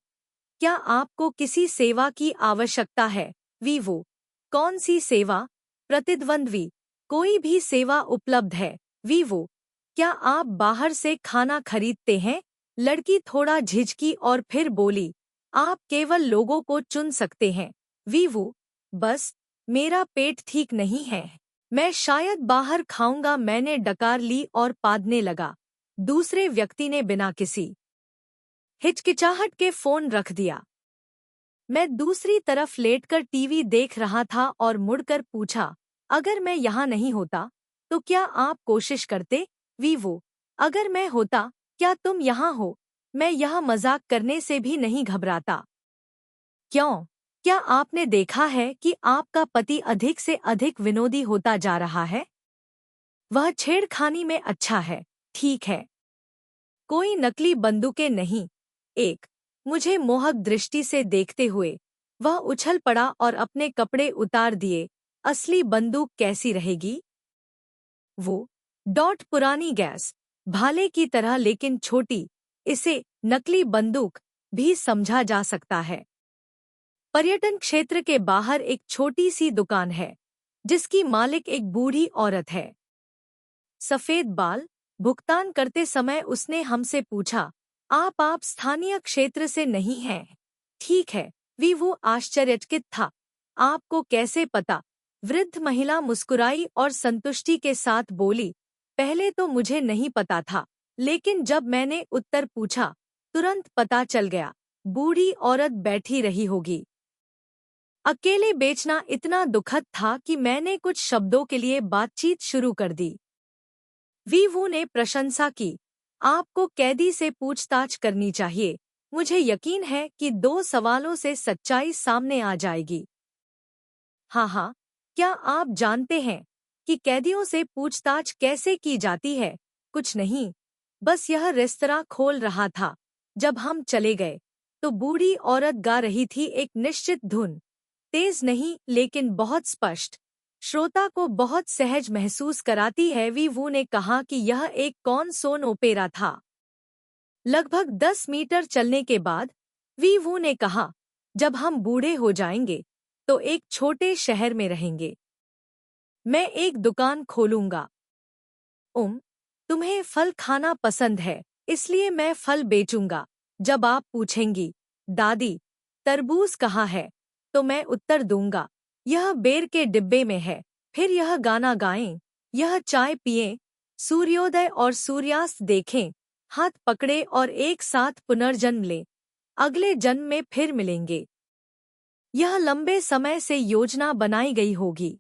क्या आपको किसी सेवा की आवश्यकता है? वो, कौन सी सेवा? प्रतिद्वंद्वी, कोई भी सेवा उपलब्ध है। वो, क्या आप बाहर से खाना खरीदते हैं? लड़की थोड़ा झिझकी और फिर बोली, आप केवल लोगों को चुन सकते हैं। वो, बस, मेरा पेट ठीक नहीं है, मैं शायद बाहर खाऊंगा। मैंने डकार ली और पादने लगा। दूसरे व्यक्ति ने बिना किसी हिचकिचाहट के फोन रख दिया। मैं दूसरी तरफ लेटकर टीवी देख रहा था और मुड़कर पूछा, अगर मैं यहाँ नहीं होता तो क्या आप कोशिश करते? वो, अगर मैं होता, क्या तुम यहाँ हो? मैं यह मजाक करने से भी नहीं घबराता। क्यों? क्या आपने देखा है कि आपका पति अधिक से अधिक विनोदी होता जा रहा है? वह छेड़खानी में अच्छा है, ठीक है। कोई नकली बंदूकें नहीं। एक, मुझे मोहक दृष्टि से देखते हुए वह उछल पड़ा और अपने कपड़े उतार दिए। असली बंदूक कैसी रहेगी? वो, पुरानी गैस भाले की तरह लेकिन छोटी, इसे नकली बंदूक भी समझा जा सकता है। पर्यटन क्षेत्र के बाहर एक छोटी सी दुकान है जिसकी मालिक एक बूढ़ी औरत है। सफेद बाल। भुगतान करते समय उसने हमसे पूछा, आप स्थानीय क्षेत्र से नहीं हैं? ठीक है। वो आश्चर्यचकित था। आपको कैसे पता? वृद्ध महिला मुस्कुराई और संतुष्टि के साथ बोली, पहले तो मुझे नहीं पता था, लेकिन जब मैंने उत्तर पूछा तुरंत पता चल गया। बूढ़ी औरत बैठी रही होगी, अकेले बेचना इतना दुखद था कि मैंने कुछ शब्दों के लिए बातचीत शुरू कर दी। वीवू ने प्रशंसा की। आपको कैदी से पूछताछ करनी चाहिए। मुझे यकीन है कि 2 सवालों से सच्चाई सामने आ जाएगी। हाँ हाँ, क्या आप जानते हैं कि कैदियों से पूछताछ कैसे की जाती है? कुछ नहीं, बस यह रेस्तरां खोल रहा था। जब हम चले गए, तो बूढ़ी औरत गा रही थी एक निश्चित धुन। तेज नहीं, लेकिन बहुत स्पष्ट। श्रोता को बहुत सहज महसूस कराती है। वीवू ने कहा कि यह एक कॉनसोन ओपेरा था। लगभग 10 मीटर चलने के बाद वीवू ने कहा, जब हम बूढ़े हो जाएंगे तो एक छोटे शहर में रहेंगे। मैं एक दुकान खोलूंगा। तुम्हें फल खाना पसंद है, इसलिए मैं फल बेचूंगा। जब आप पूछेंगी, दादी, तरबूज कहाँ है, तो मैं उत्तर दूंगा, यह बेर के डिब्बे में है। फिर यह गाना गाएं, यह चाय पिएं, सूर्योदय और सूर्यास्त देखें, हाथ पकड़े और एक साथ पुनर्जन्म लें। अगले जन्म में फिर मिलेंगे। यह लंबे समय से योजना बनाई गई होगी।